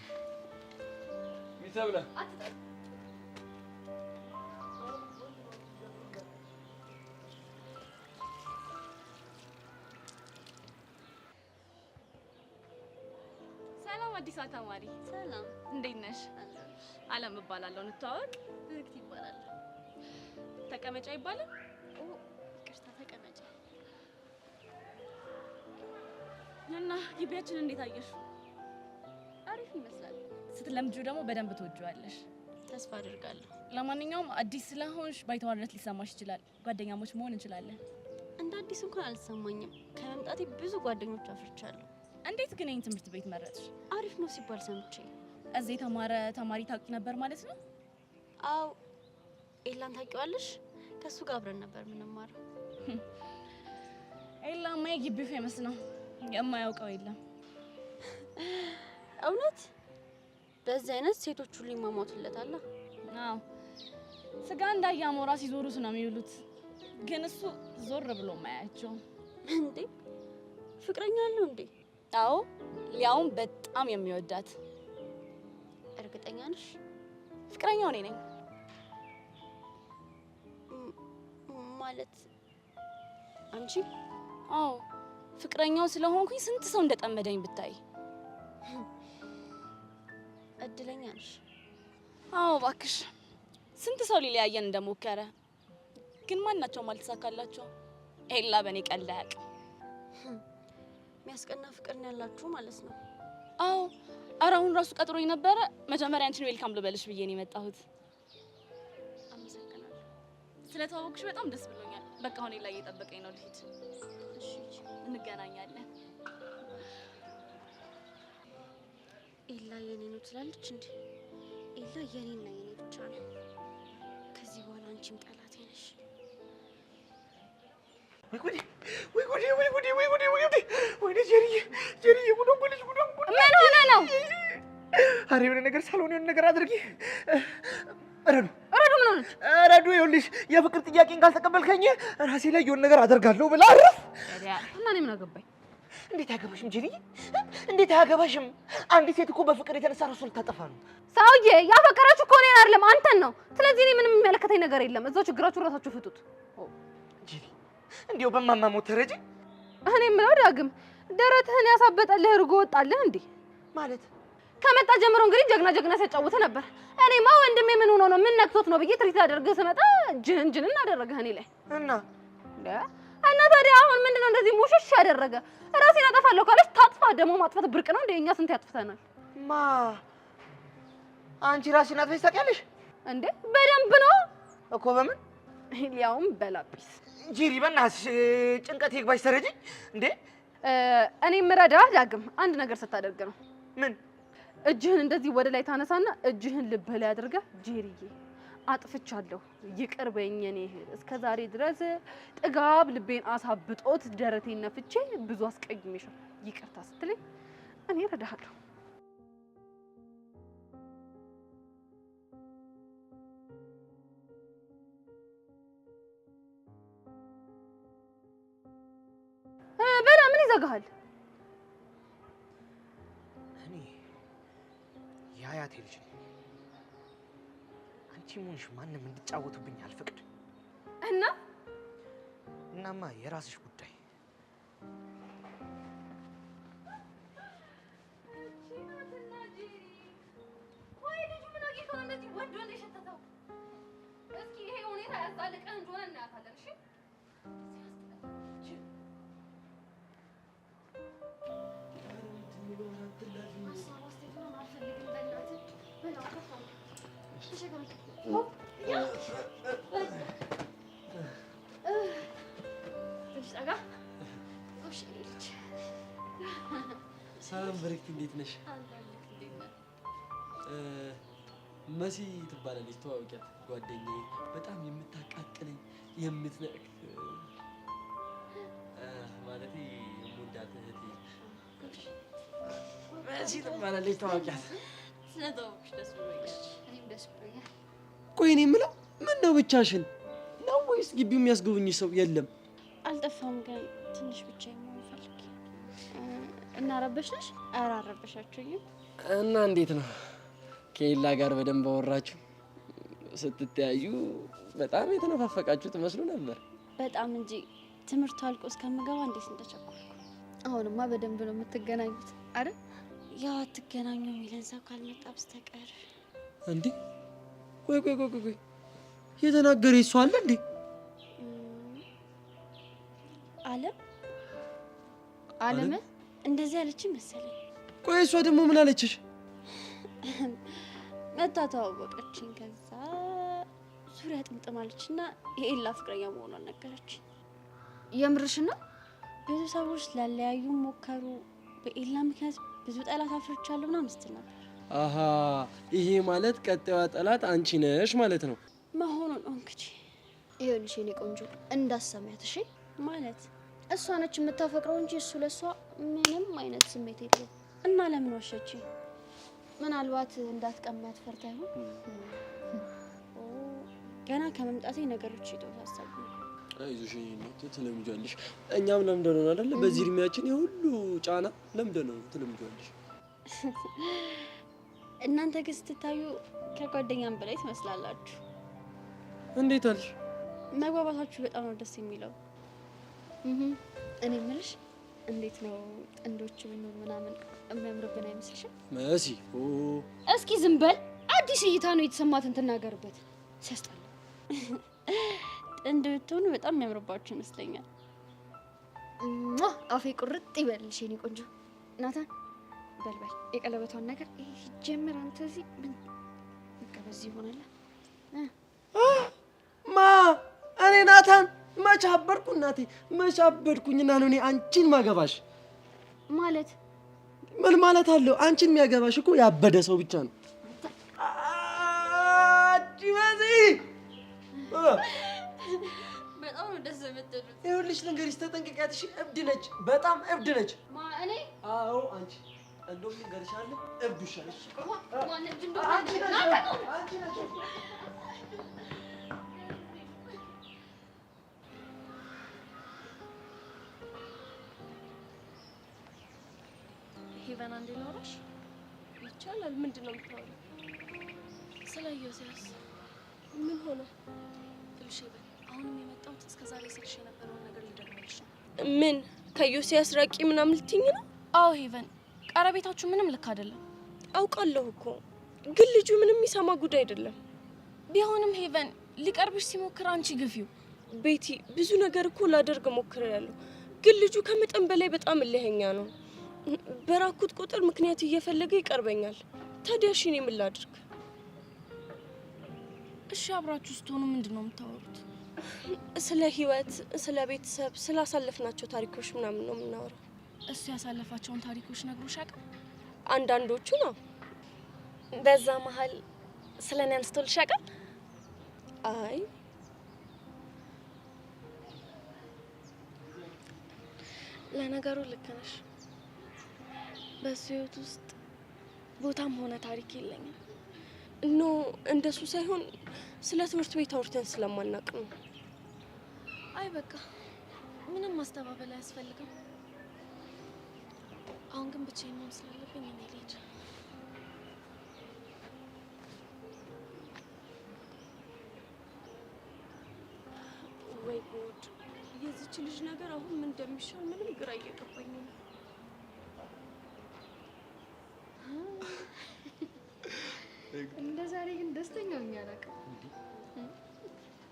ሚሰብለ ሰላም አዲሷ ተማሪ። ሰላም እንዴት ነሽ? አለም እባላለሁ። እንተዋወቅ። ብርክቲ ይባላል። ተቀመጫ ይባላል? ይቅርታ ተቀመጫ። እና ግቢያችን እንዴት አየሽ? አሪፍ ይመስላል። ስትለምጂው ደግሞ በደንብ ትወጂዋለሽ። ተስፋ አድርጋለሁ። ለማንኛውም አዲስ ስለሆንሽ ባይተዋርነት ሊሰማሽ ይችላል። ጓደኛሞች መሆን እንችላለን። እንደ አዲስ እንኳን አልሰማኝም። ከመምጣቴ ብዙ ጓደኞች አፍርቻለሁ። እንዴት ግን ይህን ትምህርት ቤት መረጥሽ? አሪፍ ነው ሲባል ሰምቼ። እዚህ የተማረ ተማሪ ታውቂ ነበር ማለት ነው? አዎ ኤላን ታውቂዋለሽ? ከሱ ጋር አብረን ነበር የምንማረው። ኤላማ የግቢው ፌመስ ነው፣ የማያውቀው የለም። እውነት? በዚህ አይነት ሴቶች ሁሉ ይማማቱለታል። አዎ ስጋ እንዳያሞራ ሲዞሩት ነው የሚውሉት። ግን እሱ ዞር ብሎ ማያቸው። እንዴ ፍቅረኛ አለው እንዴ? አዎ ሊያውም በጣም የሚወዳት። እርግጠኛ ነሽ? ፍቅረኛው እኔ ነኝ። ማለት አንቺ? አዎ ፍቅረኛው ስለሆንኩኝ ስንት ሰው እንደጠመደኝ ብታይ። እድለኛ ነሽ። አዎ እባክሽ ስንት ሰው ሊለያየን እንደሞከረ ግን ማናቸውም አልተሳካላቸው። ኤላ በእኔ ቀልድ አያውቅም። የሚያስቀና ፍቅር ነው ያላችሁ ማለት ነው። አዎ ኧረ አሁን ራሱ ቀጥሮኝ ነበረ። መጀመሪያ አንቺን ዌልካም ልበልሽ ብዬ ነው የመጣሁት። አመሰግናለሁ። ስለተዋወቅሽ በጣም ደስ ብሎኛል። በቃ አሁን ኤላ እየጠበቀኝ ነው፣ ልሂድ። እሺ እንገናኛለን። ኤላ የኔ ነው ትላለች እንዴ? ኤላ የኔና የኔ ብቻ ነው። ከዚህ በኋላ አንቺም ጠላቴ ነሽ። ወይ ጉዴ! ወይ ጉዴ! ወይ ጉዴ! ወይ ጉዴ! ወይ ጉዴ! ወይ ጀሪዬ ጉዶ ጉልሽ ጉዶ ጉዶ ምን ሆነ ነው? አሬ የሆነ ነገር ሳልሆን የሆነ ነገር አድርጊ። ረዱ ምን ሆነች? ረዱ ይኸውልሽ የፍቅር ጥያቄን ካልተቀበልከኝ ራሴ ላይ የሆነ ነገር አደርጋለሁ ብላ አረፍ። እና እኔ ምን አገባኝ? እንዴት አያገባሽም ጀሪዬ? እንዴት አያገባሽም? አንዲት ሴት እኮ በፍቅር የተነሳ ራሷን ልታጠፋ ነው። ሰውዬ ያፈቀራችሁ እኮ እኔን አይደለም አንተን ነው። ስለዚህ እኔ ምንም የሚመለከተኝ ነገር የለም። እዛው ችግራችሁ ራሳችሁ ፍቱት። ጀሪ እንዴው በማማ ሞት ተረጂ። እኔ የምለው ዳግም ደረትህን ያሳበጠልህ እርጎ ወጣልህ እንዴ? ማለት ከመጣ ጀምሮ እንግዲህ ጀግና ሲያጫውት ነበር። እኔማ ወንድሜ ምን ሆኖ ነው ምን ነክቶት ነው ብዬ ትሪት አደርግህ ስመጣ ጅንጅን እናደረገህ እኔ ላይ እና እና ታዲያ አሁን ምንድነው እንደዚህ ሙሽሽ ያደረገ? ራሴን አጠፋለሁ ካለች ታጥፋ። ደግሞ ማጥፋት ብርቅ ነው እንዴ? እኛ ስንት ያጥፍተናል። አንቺ ራስሽን አጥፈሽ ታውቂያለሽ እንዴ? በደንብ ነው እኮ። በምን? ሊያውም በላጲስ። ጂሪ በእናትሽ ጭንቀት ይግባሽ ተረጂ እንዴ። እኔ የምረዳህ ዳግም አንድ ነገር ስታደርግ ነው። ምን? እጅህን እንደዚህ ወደ ላይ ታነሳና እጅህን ልብህ ላይ አድርገህ ጄሪዬ አጥፍቻለሁ ይቅር በይኝ የኔ እህት፣ እስከ ዛሬ ድረስ ጥጋብ ልቤን አሳብጦት ደረቴን ነፍቼ ብዙ አስቀይሜሻለሁ፣ ይቅርታ ስትለኝ እኔ እረዳሃለሁ። በላ ምን ይዘጋሃል? እኔ የአያቴ ልጅ ነኝ። አንቺ ሞንሽ ማንም እንድጫወቱብኝ አልፈቅድም። እናማ የራስሽ ጉዳይ። ቆይ ልጁ ምን አግኝቶ ነው እንደዚህ ወዶ እንደሸተተው? እስኪ ይሄ ሁኔታ ያዛልቀን እንደሆነ እናያታለን። እሺ ሰላም በረክት፣ እንዴት ነሽ? መሲ ትባላለች፣ ተዋውቂያት። ጓደኛዬ፣ በጣም የምታቃጥለኝ የምትነቅ ማለቴ የምወዳት እህቴ መሲ ትባላለች፣ ተዋውቂያት። ስለተዋወቅሽ ደስ ብሎኛል። እኔም ደስ ብሎኛል። ቆይ እኔ የምለው ምን ነው ብቻሽን ነው ወይስ ግቢው የሚያስጎብኝ ሰው የለም? አልጠፋም፣ ግን ትንሽ ብቻ የሚሆን ፈልጌ። እና ረበሽሽ? ኧረ አልረበሻችሁኝም። እና እንዴት ነው ከኤላ ጋር በደንብ አወራችሁ? ስትተያዩ በጣም የተነፋፈቃችሁ ትመስሉ ነበር። በጣም እንጂ ትምህርቱ አልቆ እስከምገባ እንዴት እንደቸኮልኩ። አሁንማ በደንብ ነው የምትገናኙት አይደል? ያው አትገናኙ የሚለን ሰው ካልመጣ በስተቀር። እንዴ ቆይ ቆይ ቆይ ቆይ የተናገረ እሱ አለ እንዴ? አለም እንደዚህ አለችኝ መሰለኝ። ቆይ እሷ ደግሞ ምን አለችሽ? መታ ተዋወቀችኝ። ከዛ ዙሪያ ጥምጥም አለችና የኤላ ፍቅረኛ መሆኗን ነገረችኝ። የምርሽ ነው? ብዙ ሰዎች ላለያዩ ሞከሩ። በኤላ ምክንያት ብዙ ጠላት አፍርቻለሁ ምናምን ስትል ነበር። አሃ ይሄ ማለት ቀጣዩዋ ጠላት አንቺ ነሽ ማለት ነው። መሆኑ ነው እንግዲህ። ይኸውልሽ የኔ ቆንጆ እንዳሰማያት እሺ። ማለት እሷ ነች የምታፈቅረው እንጂ እሱ ለሷ ምንም አይነት ስሜት የለውም። እና ለምን ዋሸችኝ? ምናልባት እንዳትቀማት ፈርታ ይሆን? ገና ከመምጣቴ ነገሮች ይተወሳሰቡ። አይዞሽ እናት ትለምጃለሽ። እኛም ለምደነው አይደለ? በዚህ እድሜያችን የሁሉ ጫና ለምደነው ትለምጃለሽ። እናንተ ግን ስትታዩ ከጓደኛም በላይ ትመስላላችሁ። እንዴት አልሽ? መግባባታችሁ በጣም ነው ደስ የሚለው። እኔ የምልሽ እንዴት ነው ጥንዶች ብንሆን ምናምን የሚያምርብን አይመስልሽም? መሲ እስኪ ዝም በል። አዲስ እይታ ነው የተሰማትን ትናገርበት። ሲያስጠላ። ጥንድ ብትሆኑ በጣም የሚያምርባችሁ ይመስለኛል። አፌ ቁርጥ ይበልሽ የኔ ቆንጆ። ናታን በልበል የቀለበቷን ነገር ጀምር። አንተ እዚህ ምን በቃ በዚህ ይሆናል። ማ እኔ ናታን መች አበድኩ እናቴ፣ መች አበድኩኝና ነው እኔ አንቺን ማገባሽ? ማለት ምን ማለት አለው? አንቺን የሚያገባሽ እኮ ያበደ ሰው ብቻ ነው። አንቺ በዚህ በጣም ነው ደስ የምትሉት። ይኸውልሽ ልንገርሽ፣ ተጠንቀቂያት እሺ። እብድ ነች፣ በጣም እብድ ነች። እኔ? አዎ አንቺ። እንደውም ልንገርሽ አለ እብድ ይሻልሽ። አንቺ ነች። ሄቨን አንዴ ላውራሽ ይቻላል? ምንድን ነው የምታወሪው? ስለ ዮሴያስ ምን ሆነ? ትንሽ ሄቨን፣ አሁንም የመጣሁት እስከዛሬ ስልሽ የነበረውን ነገር ልደግምልሽ ነው። ምን ከዮሴያስ ራቂ ምናምን ልትይኝ ነው? አዎ ሄቨን፣ ቀረቤታችሁ ምንም ልክ አይደለም። አውቃለሁ እኮ ግን ልጁ ምንም የሚሰማ ጉዳይ አይደለም። ቢሆንም ሄቨን፣ ሊቀርብሽ ሲሞክር አንቺ ግፊው። ቤቲ ብዙ ነገር እኮ ላደርግ ሞክሬያለሁ፣ ግን ልጁ ከመጠን በላይ በጣም እልኸኛ ነው። በራኩት ቁጥር ምክንያት እየፈለገ ይቀርበኛል። ታዲያ እሺ እኔ ምን ላድርግ? እሺ አብራችሁ ስትሆኑ ምንድነው የምታወሩት? ስለ ህይወት፣ ስለ ቤተሰብ፣ ስላሳለፍናቸው ታሪኮች ምናምን ነው የምናወራው። እሱ ያሳለፋቸውን ታሪኮች ነግሮሽ ያውቃል? አንዳንዶቹ ነው። በዛ መሀል ስለኔ አንስቶልሽ ያውቃል? አይ ለነገሩ ልክ ነሽ። በሱ ህይወት ውስጥ ቦታም ሆነ ታሪክ የለኝም። ኖ እንደሱ ሳይሆን ስለ ትምህርት ቤት አውርተን ስለማናቅ ነው። አይ በቃ ምንም ማስተባበል አያስፈልግም። አሁን ግን ብቻዬን መሆን ስላለብኝ እኔ ልሂድ። ወይ ጉድ! የዚች ልጅ ነገር አሁን ምን እንደሚሻል ምንም ግራ እየገባኝ ነው። እንደ ዛሬ ግን ደስተኛ ሆኜ አላውቅም።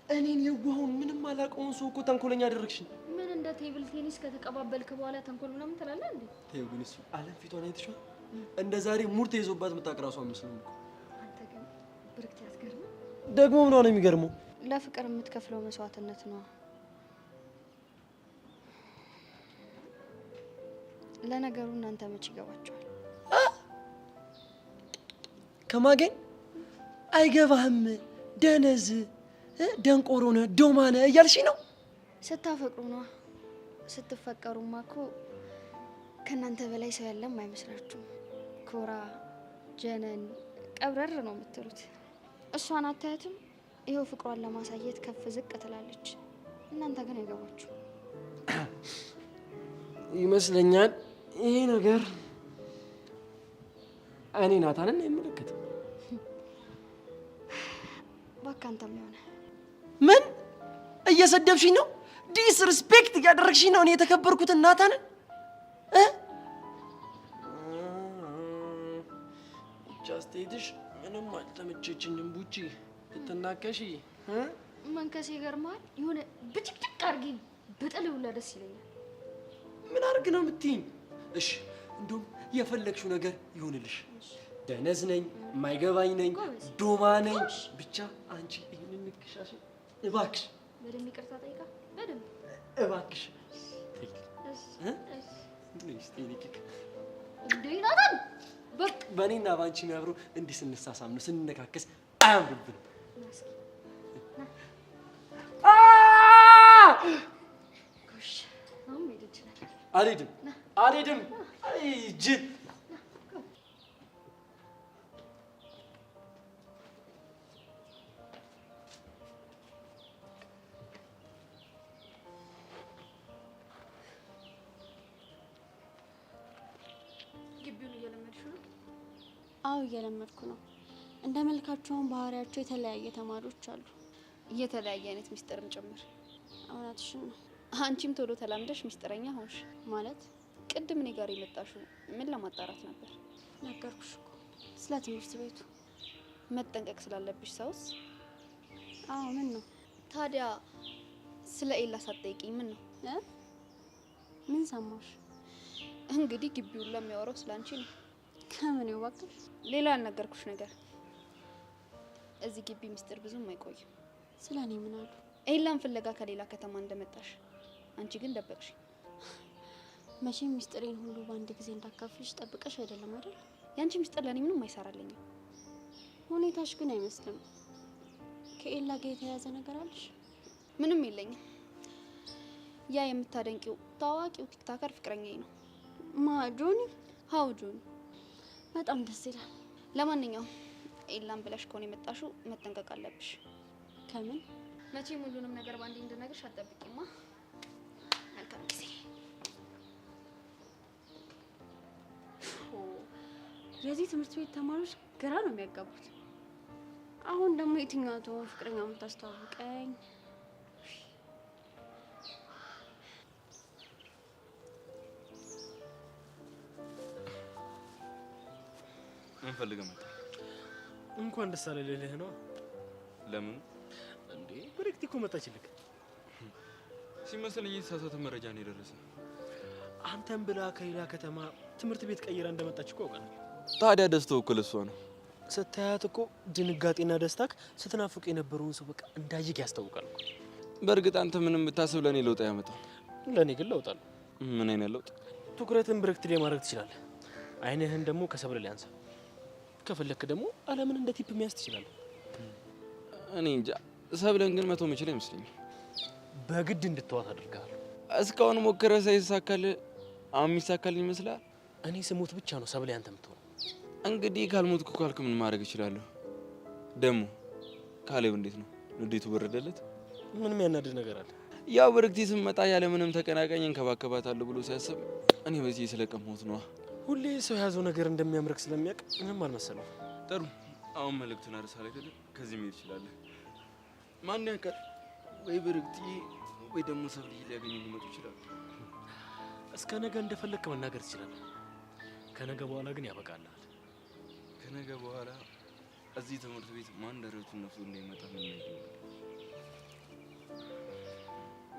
እኔን የዋሁን ምንም አላውቀውን ሰው እኮ ተንኮለኛ አደረግሽኝ። ምን እንደ ቴብል ቴኒስ ከተቀባበልክ በኋላ ተንኮል ምናምን ትላለህ እንዴ? ተይው ግን እሱ አለም ፊቷን አይተሽዋል? እንደ ዛሬ ሙር ተይዞባት የምታቅራሷ መስሎኝ እኮ። አንተ ግን ብርክት ያስገርም። ደግሞ ምን ነው የሚገርመው? ለፍቅር የምትከፍለው መስዋዕትነት ነው። ለነገሩ እናንተ መች ይገባቸዋል? ከማገኝ አይገባህም፣ ደነዝ ደንቆሮ ነህ፣ ዶማ ነህ እያልሽኝ ነው? ስታፈቅሩ ነው። ስትፈቀሩማ እኮ ከእናንተ በላይ ሰው ያለም አይመስላችሁም። ኮራ ጀነን ቀብረር ነው የምትሉት። እሷን አታያትም? ይኸው ፍቅሯን ለማሳየት ከፍ ዝቅ ትላለች። እናንተ ግን አይገባችሁ ይመስለኛል። ይሄ ነገር እኔ ናታንን አይመለከትም። እባክህ አንተም የሆነ ምን እየሰደብሽኝ ነው? ዲስሪስፔክት እያደረግሽኝ ነው እኔ የተከበርኩትን ናታንን። ጃስቴትሽ ምንም አልተመቸችኝም። ቡቺ ልትናከሺ መንከሴ ይገርማል። የሆነ ብጭቅጭቅ አድርጊ ብጥል ብላ ደስ ይለኛል። ምን አድርግ ነው የምትይኝ? እሺ እንደውም የፈለግሽው ነገር ይሁንልሽ። ደነዝ ነኝ፣ የማይገባኝ ነኝ፣ ዶማ ነኝ። ብቻ አንቺ ይህንን ንክሻሽ እባክሽ በደንብ ይቅርታ ጠይቃ። በደንብ እባክሽ በእኔና በአንቺ የሚያብረው እንዲህ ስንሳሳም ነው፣ ስንነካከስ አያምርብንም። አልሄድም አልሄድም። አይ ጅል ግቢውን እየለመድሽ ነው? አዎ እየለመድኩ ነው። እንደ መልካቸውም ባህሪያቸው የተለያየ ተማሪዎች አሉ። የተለያየ አይነት ሚስጥርም ጭምር። እውነትሽን ነው። አንቺም ቶሎ ተላምደሽ ሚስጥረኛ ሆንሽ ማለት። ቅድም እኔ ጋር የመጣሽው ምን ለማጣራት ነበር? ነገርኩሽ እኮ ስለ ትምህርት ቤቱ መጠንቀቅ ስላለብሽ። ሰውስ? አዎ ምን ነው ታዲያ? ስለ ኤላ ሳትጠይቂኝ ምን ነው? ምን ሰማሽ? እንግዲህ ግቢውን ለሚያወራው ስለ አንቺ ነው። ከምን ይወቅሽ? ሌላ ያልነገርኩሽ ነገር እዚህ ግቢ ሚስጥር ብዙም አይቆይም። ስለ እኔ ምን አሉ? ኤላን ፍለጋ ከሌላ ከተማ እንደመጣሽ አንቺ ግን ደበቅሽ። መቼም ሚስጥሬን ሁሉ በአንድ ጊዜ እንዳካፍልሽ ጠብቀሽ አይደለም አይደል? ያንቺ ሚስጥር ለኔ ምንም አይሰራልኝም። ሁኔታሽ ግን አይመስልም። ከኤላ ጋር የተያያዘ ነገር አለሽ? ምንም የለኝም። ያ የምታደንቂው ታዋቂው ቲክታከር ፍቅረኛዬ ነው። ማ ጆኒ? አዎ ጆኒ። በጣም ደስ ይላል። ለማንኛውም ኤላን ብለሽ ከሆነ የመጣሽው መጠንቀቅ አለብሽ። ከምን? መቼም ሁሉንም ነገር ባንዴ እንድነግርሽ አትጠብቂማ። መልካም ጊዜ። የዚህ ትምህርት ቤት ተማሪዎች ግራ ነው የሚያጋቡት። አሁን ደግሞ የትኛው ትሆን ፍቅረኛ የምታስተዋውቀኝ? ምን ፈልገህ መጣ? እንኳን ደስ አለህ ልልህ ነው። ለምን እንዴ? ብሬክቲ እኮ መጣችልህ። ሲመስለኝ የተሳሳተ መረጃ ነው የደረሰ። አንተም ብላ ከሌላ ከተማ ትምህርት ቤት ቀይራ እንደመጣች እኮ አውቃለሁ። ታዲያ ደስታው እኮ ለሷ ነው። ስታያት እኮ ድንጋጤና ደስታክ ስትናፍቅ የነበረውን ሰው በቃ እንዳይግ ያስታውቃል። በእርግጥ አንተ ምንም ብታስብ ለኔ ለውጥ ያመጣው። ለኔ ግን ለውጥ አለው። ምን አይነት ለውጥ? ትኩረትን ብርክት ላይ ማድረግ ትችላለህ። አይንህን ደግሞ ከሰብለ ላይ አንሳ። ከፈለክ ደግሞ ዓለምን እንደ ቲፕ የሚያስ ትችላለህ። እኔ እንጃ። ሰብለን ግን መቶ መችል አይመስለኝም። በግድ እንድትዋት አድርጋለሁ። እስካሁን ሞክረህ ሳይሳካል አሁን የሚሳካልኝ ይመስላል? እኔ ስሞት ብቻ ነው ሰብለ ያንተ የምትሆነው። እንግዲህ ካልሞትኩ ካልክ ምን ማድረግ እችላለሁ? ደግሞ ካሌብ እንዴት ነው? ንዴቱ በረደለት? ምንም ያናድድ ነገር አለ? ያው በርግቲ ስመጣ ያለ ምንም ተቀናቃኝ እንከባከባታለሁ ብሎ ሲያስብ እኔ በዚህ ስለቀመሁት ነው። ሁሌ ሰው የያዘው ነገር እንደሚያምርክ ስለሚያውቅ ምንም አልመሰለው። ጥሩ፣ አሁን መልእክቱን አርሳለ አይደል? ከዚህ መሄድ ይችላል። ማን ያውቃል? ወይ በርግቲ ወይ ደግሞ ሰብሊ ሊያገኙ ሊመጡ ይችላል። እስከ ነገ እንደፈለክ መናገር ትችላለህ። ከነገ በኋላ ግን ያበቃልሃል። ከነገ በኋላ እዚህ ትምህርት ቤት ማን ደረቱን ነፍቶ እንደሚመጣ ምን ነው?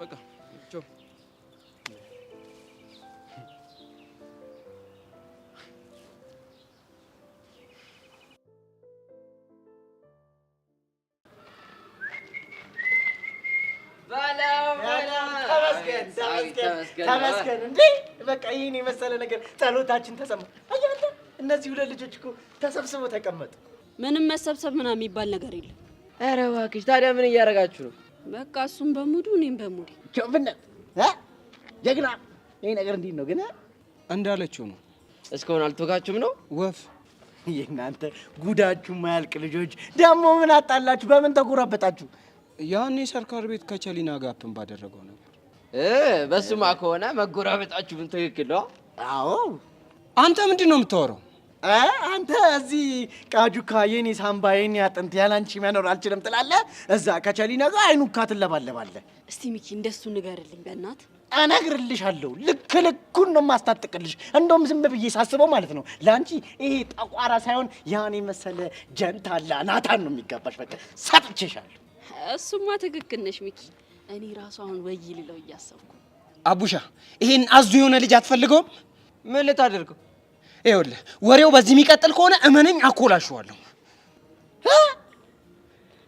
በቃ ቻው። ተመስገን እንዴ! በቃ ይሄን የመሰለ ነገር ጸሎታችን ተሰማ። አያንተ እነዚህ ሁለት ልጆች እኮ ተሰብስበው ተቀመጡ። ምንም መሰብሰብ ምናምን የሚባል ነገር የለም። ኧረ እባክሽ ታዲያ ምን እያደረጋችሁ ነው? በቃ እሱም በሙዱ እኔም በሙዱ ጆብነት ጀግና። ይሄ ነገር እንዴት ነው ግን? እንዳለችው ነው። እስካሁን አልተወጋችሁም ነው? ወፍ የእናንተ ጉዳችሁ ማያልቅ ልጆች ደግሞ ምን አጣላችሁ? በምን ተጎራበጣችሁ? ያኔ ሰርካር ቤት ከቸሊና ጋፕን ባደረገው ነበር። በሱማ ከሆነ መጎራበጣችሁ ምን ትክክል ነው? አዎ። አንተ ምንድን ነው የምታወራው? አንተ እዚህ ቃጁካ የኔ ሳምባ የኔ አጥንት ያላንቺ መኖር አልችልም ትላለህ። እዛ ከቸሊና ጋር አይኑካ ትለባለባለህ። እስቲ ሚኪ እንደሱ ንገርልኝ በእናት። እነግርልሻለሁ። ልክ ልኩን ነው የማስታጥቅልሽ። እንደውም ዝም ብዬ ሳስበው ማለት ነው ለአንቺ ይሄ ጠቋራ ሳይሆን ያኔ መሰለ ጀንታላ ናታን ነው የሚገባሽ። በቃ ሰጥቼሻለሁ። እሱማ ትክክል ነሽ ሚኪ። እኔ ራሱ አሁን ወይ ልለው እያሰብኩ። አቡሻ ይሄን አዙ የሆነ ልጅ አትፈልገውም? ምን ልታደርገው? ይኸውልህ ወሬው በዚህ የሚቀጥል ከሆነ እመነኝ አኮላሽዋለሁ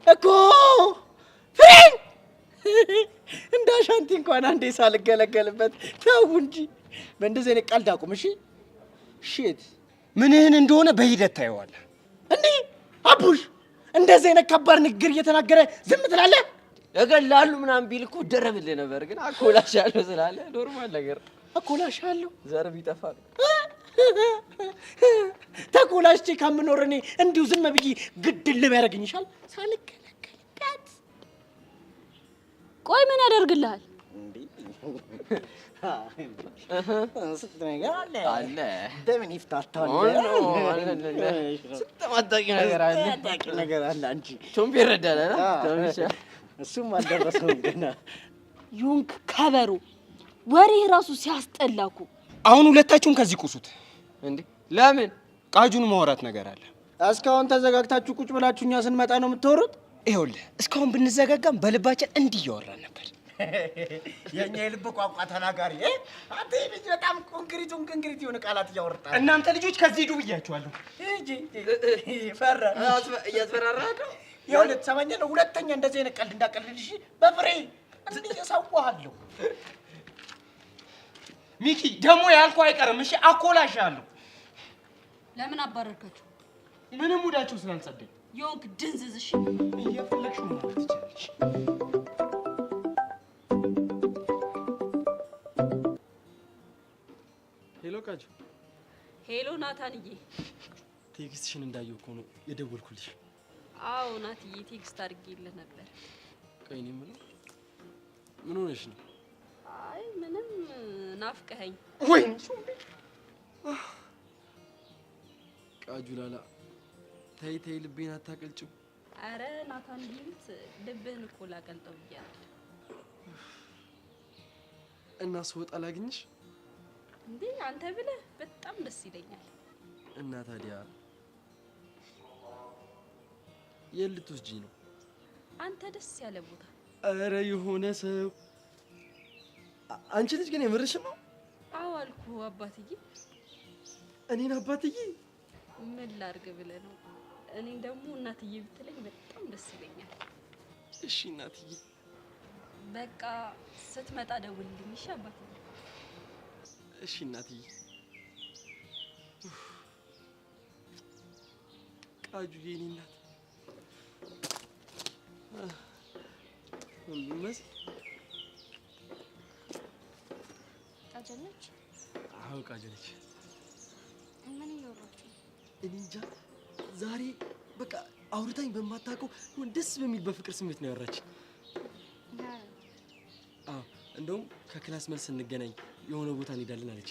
እኮ ፍሬን እንዳሻንቲ እንኳን አንዴ ሳልገለገልበት ተው እንጂ በእንደዚህ አይነት ቀልድ አቁም። እሺ ሺት ምንህን እንደሆነ በሂደት ታየዋለህ። እንዴ አቡሽ እንደዚህ አይነት ከባድ ንግግር እየተናገረ ዝም ትላለህ? እገላለሁ ምናምን ቢል እኮ ደረብልህ ነበር፣ ግን አኮላሻለሁ ስላለ ኖርማል ነገር። አኮላሻለሁ ዘርብ ይጠፋል። ተኮላሽቼ ከምኖር እኔ እንዲሁ ዝም ብዬ ግድል ቢያደርግኝ ይሻል ሳልገለገልበት። ቆይ ምን ያደርግልሃል? ነገር አለ አለ በምን ይፍታታል? ስትማጣቂ ነገር አለ ነገር አለ። አንቺ ቾምቤ ይረዳል። እሱም አልደረሰውም ገና። ዩንክ ከበሩ ወሬ ራሱ ሲያስጠላኩ። አሁን ሁለታችሁም ከዚህ ቁሱት። እንዴ ለምን? ቃጁን ማውራት ነገር አለ። እስካሁን ተዘጋግታችሁ ቁጭ ብላችሁ እኛ ስንመጣ ነው የምትወሩት? ይኸውልህ እስካሁን ብንዘጋጋም በልባችን እንዲህ እያወራን ነበር። የኛ የልብ ቋንቋ ተናጋሪ አንተ ልጅ በጣም ኮንክሪት የሆነ ቃላት እያወራህ። እናንተ ልጆች ከዚህ ሂዱ ብያችኋለሁ። ፈራ እያስፈራራህ ነው። ይኸውልህ ትሰማኛለህ? ሁለተኛ እንደዚህ አይነት ቀልድ እንዳቀልልሽ በፍሬ እንዲህ እሰዋሃለሁ። ሚኪ ደግሞ ያልኩህ አይቀርም። እሺ አኮላሻለሁ። ለምን አባረርካችሁ? ምንም ሙዳችሁ ስላልጸደኝ ዮንክ ድንዝዝ። እሺ እየፈለግሽው ማለት ትችላለሽ። ሄሎ ቃጁ። ሄሎ ናታንዬ። ቴክስትሽን እንዳየሁ እኮ ነው የደወልኩልሽ። አዎ ናትዬ ቴክስት አድርጌልህ ነበር። ቆይ እኔ የምለው ምን ሆነሽ ነው? አይ ምንም ናፍቀኸኝ። ወይ ቃጁ ላላ ተይ ተይ፣ ልቤን አታቀልጭው። አረ ናታን ቢልት ልብህን እኮ ላቀልጠው ብያለሁ። እና ስወጣ ላግኝሽ እንዴ? አንተ ብለህ በጣም ደስ ይለኛል። እና ታዲያ የት ልትወስጂኝ ነው? አንተ ደስ ያለ ቦታ። አረ የሆነ ሰው አንቺ ልጅ ግን የምርሽ ነው? አዎ አልኩ አባትዬ። እኔን አባትዬ? ምን ላድርግ ብለህ ነው? እኔ ደግሞ እናትዬ ብትለኝ በጣም ደስ ይለኛል። እሺ እናትዬ። በቃ ስትመጣ ደውልልኝ እሺ አባትዬ? እሺ እናትዬ። ቃጁዬ የኔ እናት መሲ ቃጀለች? አዎ ቃጀለች። ምን እያወራችሁ? እኔ እንጃ ዛሬ በቃ አውርታኝ በማታውቀው ደስ በሚል በፍቅር ስሜት ነው ያወራችኝ። አዎ እንደውም ከክላስ መልስ እንገናኝ የሆነ ቦታ እንሄዳለን አለች።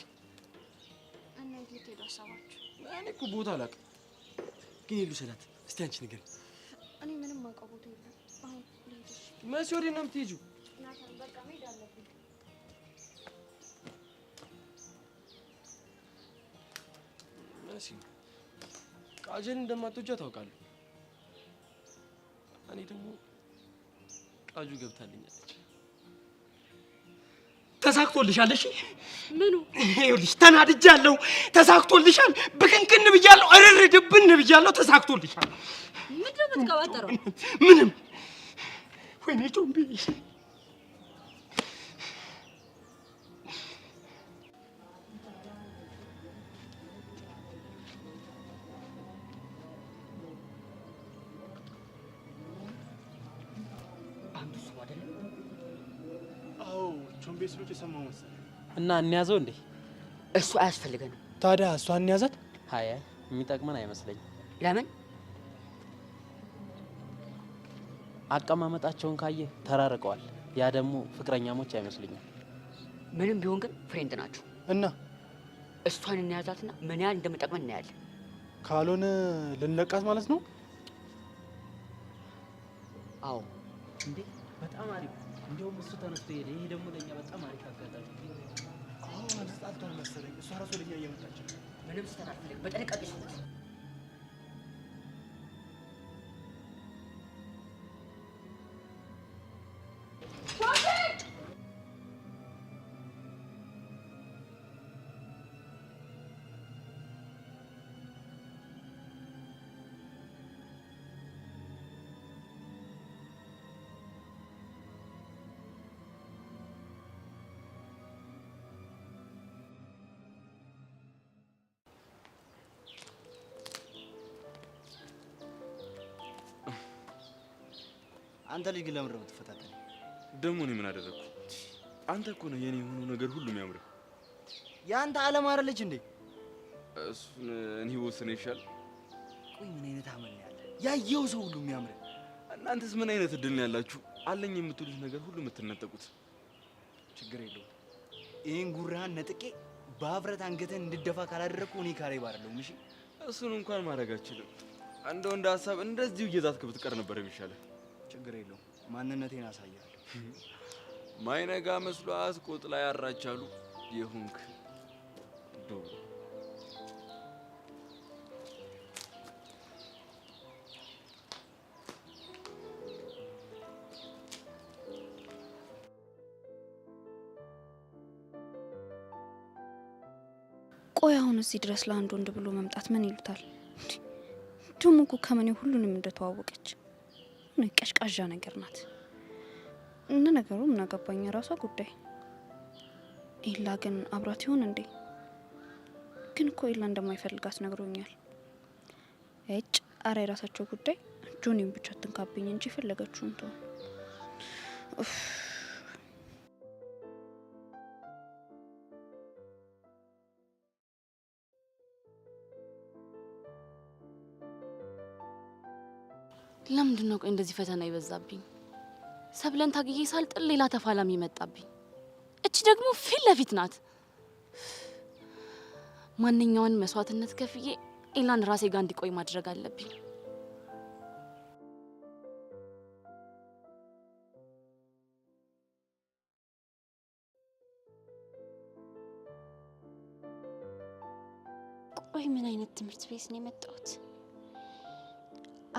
እና የት ልትሄዱ አሰባችሁ? እኔ እኮ ቦታ አላውቅም፣ ግን ሄሉ ሰላት እስቲ አንቺ ንገሪኝ። እኔ ምንም አውቀው ቦታ የለም። አሁን ልሂድ። መሲ ወዴት ነው የምትሄጂው? ናታን በቃ መሄድ አለብኝ። መሲ ቃጀል እንደማትወጃ ታውቃለሁ። እኔ ደግሞ ቃጁ ገብታልኛለች። ተሳክቶልሻል። እሺ ምኑ? ይኸውልሽ ተናድጃለሁ። ተሳክቶልሻል። ብክንክን ብያለሁ። እርር ድብን ብያለሁ። ተሳክቶልሻል። ምንድን ነው የምትቀባጠረው? ምንም። ወይኔ ጮምቢ ቤስሎች የሰማው መሰለኝ። እና እንያዘው እንዴ? እሱ አያስፈልገንም። ታዲያ እሷን እንያዛት? አይ የሚጠቅመን አይመስለኝም። ለምን? አቀማመጣቸውን ካየ ተራርቀዋል። ያ ደግሞ ፍቅረኛሞች አይመስልኝም። ምንም ቢሆን ግን ፍሬንድ ናቸው። እና እሷን እንያዛትና ምን ያህል እንደምጠቅመን እናያለን። ካልሆነ ልንለቃት ማለት ነው? አዎ። እንዴ በጣም አሪፍ። እንደውም እሱ ተነስቶ ሄደ። ይሄ ደግሞ ለኛ በጣም አሪፍ አጋጣሚ። አዎ አልጣልቷል መሰለኝ። እሷ ራሱ ለኛ እየመጣች ነው። ምንም ስተን አልፈልግም። በጥንቃቄ ስሙት። አንተ ልጅ ግን ለምን ነው የምትፈታተኝ? ደግሞ እኔ ምን አደረግኩ? አንተ እኮ ነው የኔ የሆነው ነገር ሁሉ የሚያምረው። ያንተ ዓለም አይደለች እንዴ? እሱን እኔ ወስነ ይሻል። ቆይ ምን አይነት አመል ነው ያለ? ያየው ሰው ሁሉ የሚያምር። እናንተስ ምን አይነት እድል ነው ያላችሁ? አለኝ የምትሉት ነገር ሁሉ የምትነጠቁት። ችግር የለውም። ይሄን ጉራህን ነጥቄ በአፍረት አንገተን እንድደፋ ካላደረኩ እኔ ካሬ ባረለው። እሺ እሱን እንኳን ማድረግ አልችልም። እንደው እንደ ሀሳብ እንደዚሁ እየዛትክ ብትቀር ነበር የሚሻለው። ችግር የለውም። ማንነቴን አሳያለሁ። ማይነጋ መስሏት ቆጥ ላይ አራቻሉ የሆንክ ዶ ቆይ አሁን እዚህ ድረስ ለአንድ ወንድ ብሎ መምጣት ምን ይሉታል? ደግሞ እኮ ከመኔ ሁሉንም እንደተዋወቀች ቀሽቃዣ ነገር ናት። እነ ነገሩ ምን አገባኝ፣ የራሷ ጉዳይ። ኤላ ግን አብራት ይሆን እንዴ? ግን እኮ ኤላ እንደማይፈልጋት ነግሮኛል። እጭ አረ የራሳቸው ጉዳይ። ጆኒን ብቻ ትንካብኝ እንጂ ፈለገችውን ተው። ለምንድን ነው ቆይ እንደዚህ ፈተና ይበዛብኝ? ሰብለን ታግዬ ሳልጥል ሌላ ተፋላሚ መጣብኝ። እቺ ደግሞ ፊት ለፊት ናት። ማንኛውን መስዋዕትነት ከፍዬ ኤላን ራሴ ጋር እንዲቆይ ማድረግ አለብኝ። ቆይ ምን አይነት ትምህርት ቤት ነው የመጣሁት?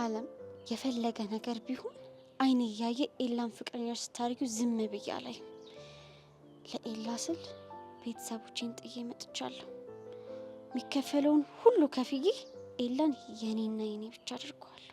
አለም የፈለገ ነገር ቢሆን አይን እያየ ኤላን ፍቅረኛሽ ስታርጊው ዝም ብያ ላይ ለኤላ ስል ቤተሰቦቼን ጥዬ መጥቻለሁ። የሚከፈለውን ሁሉ ከፍዬ ኤላን የኔና የኔ ብቻ አድርገዋለሁ።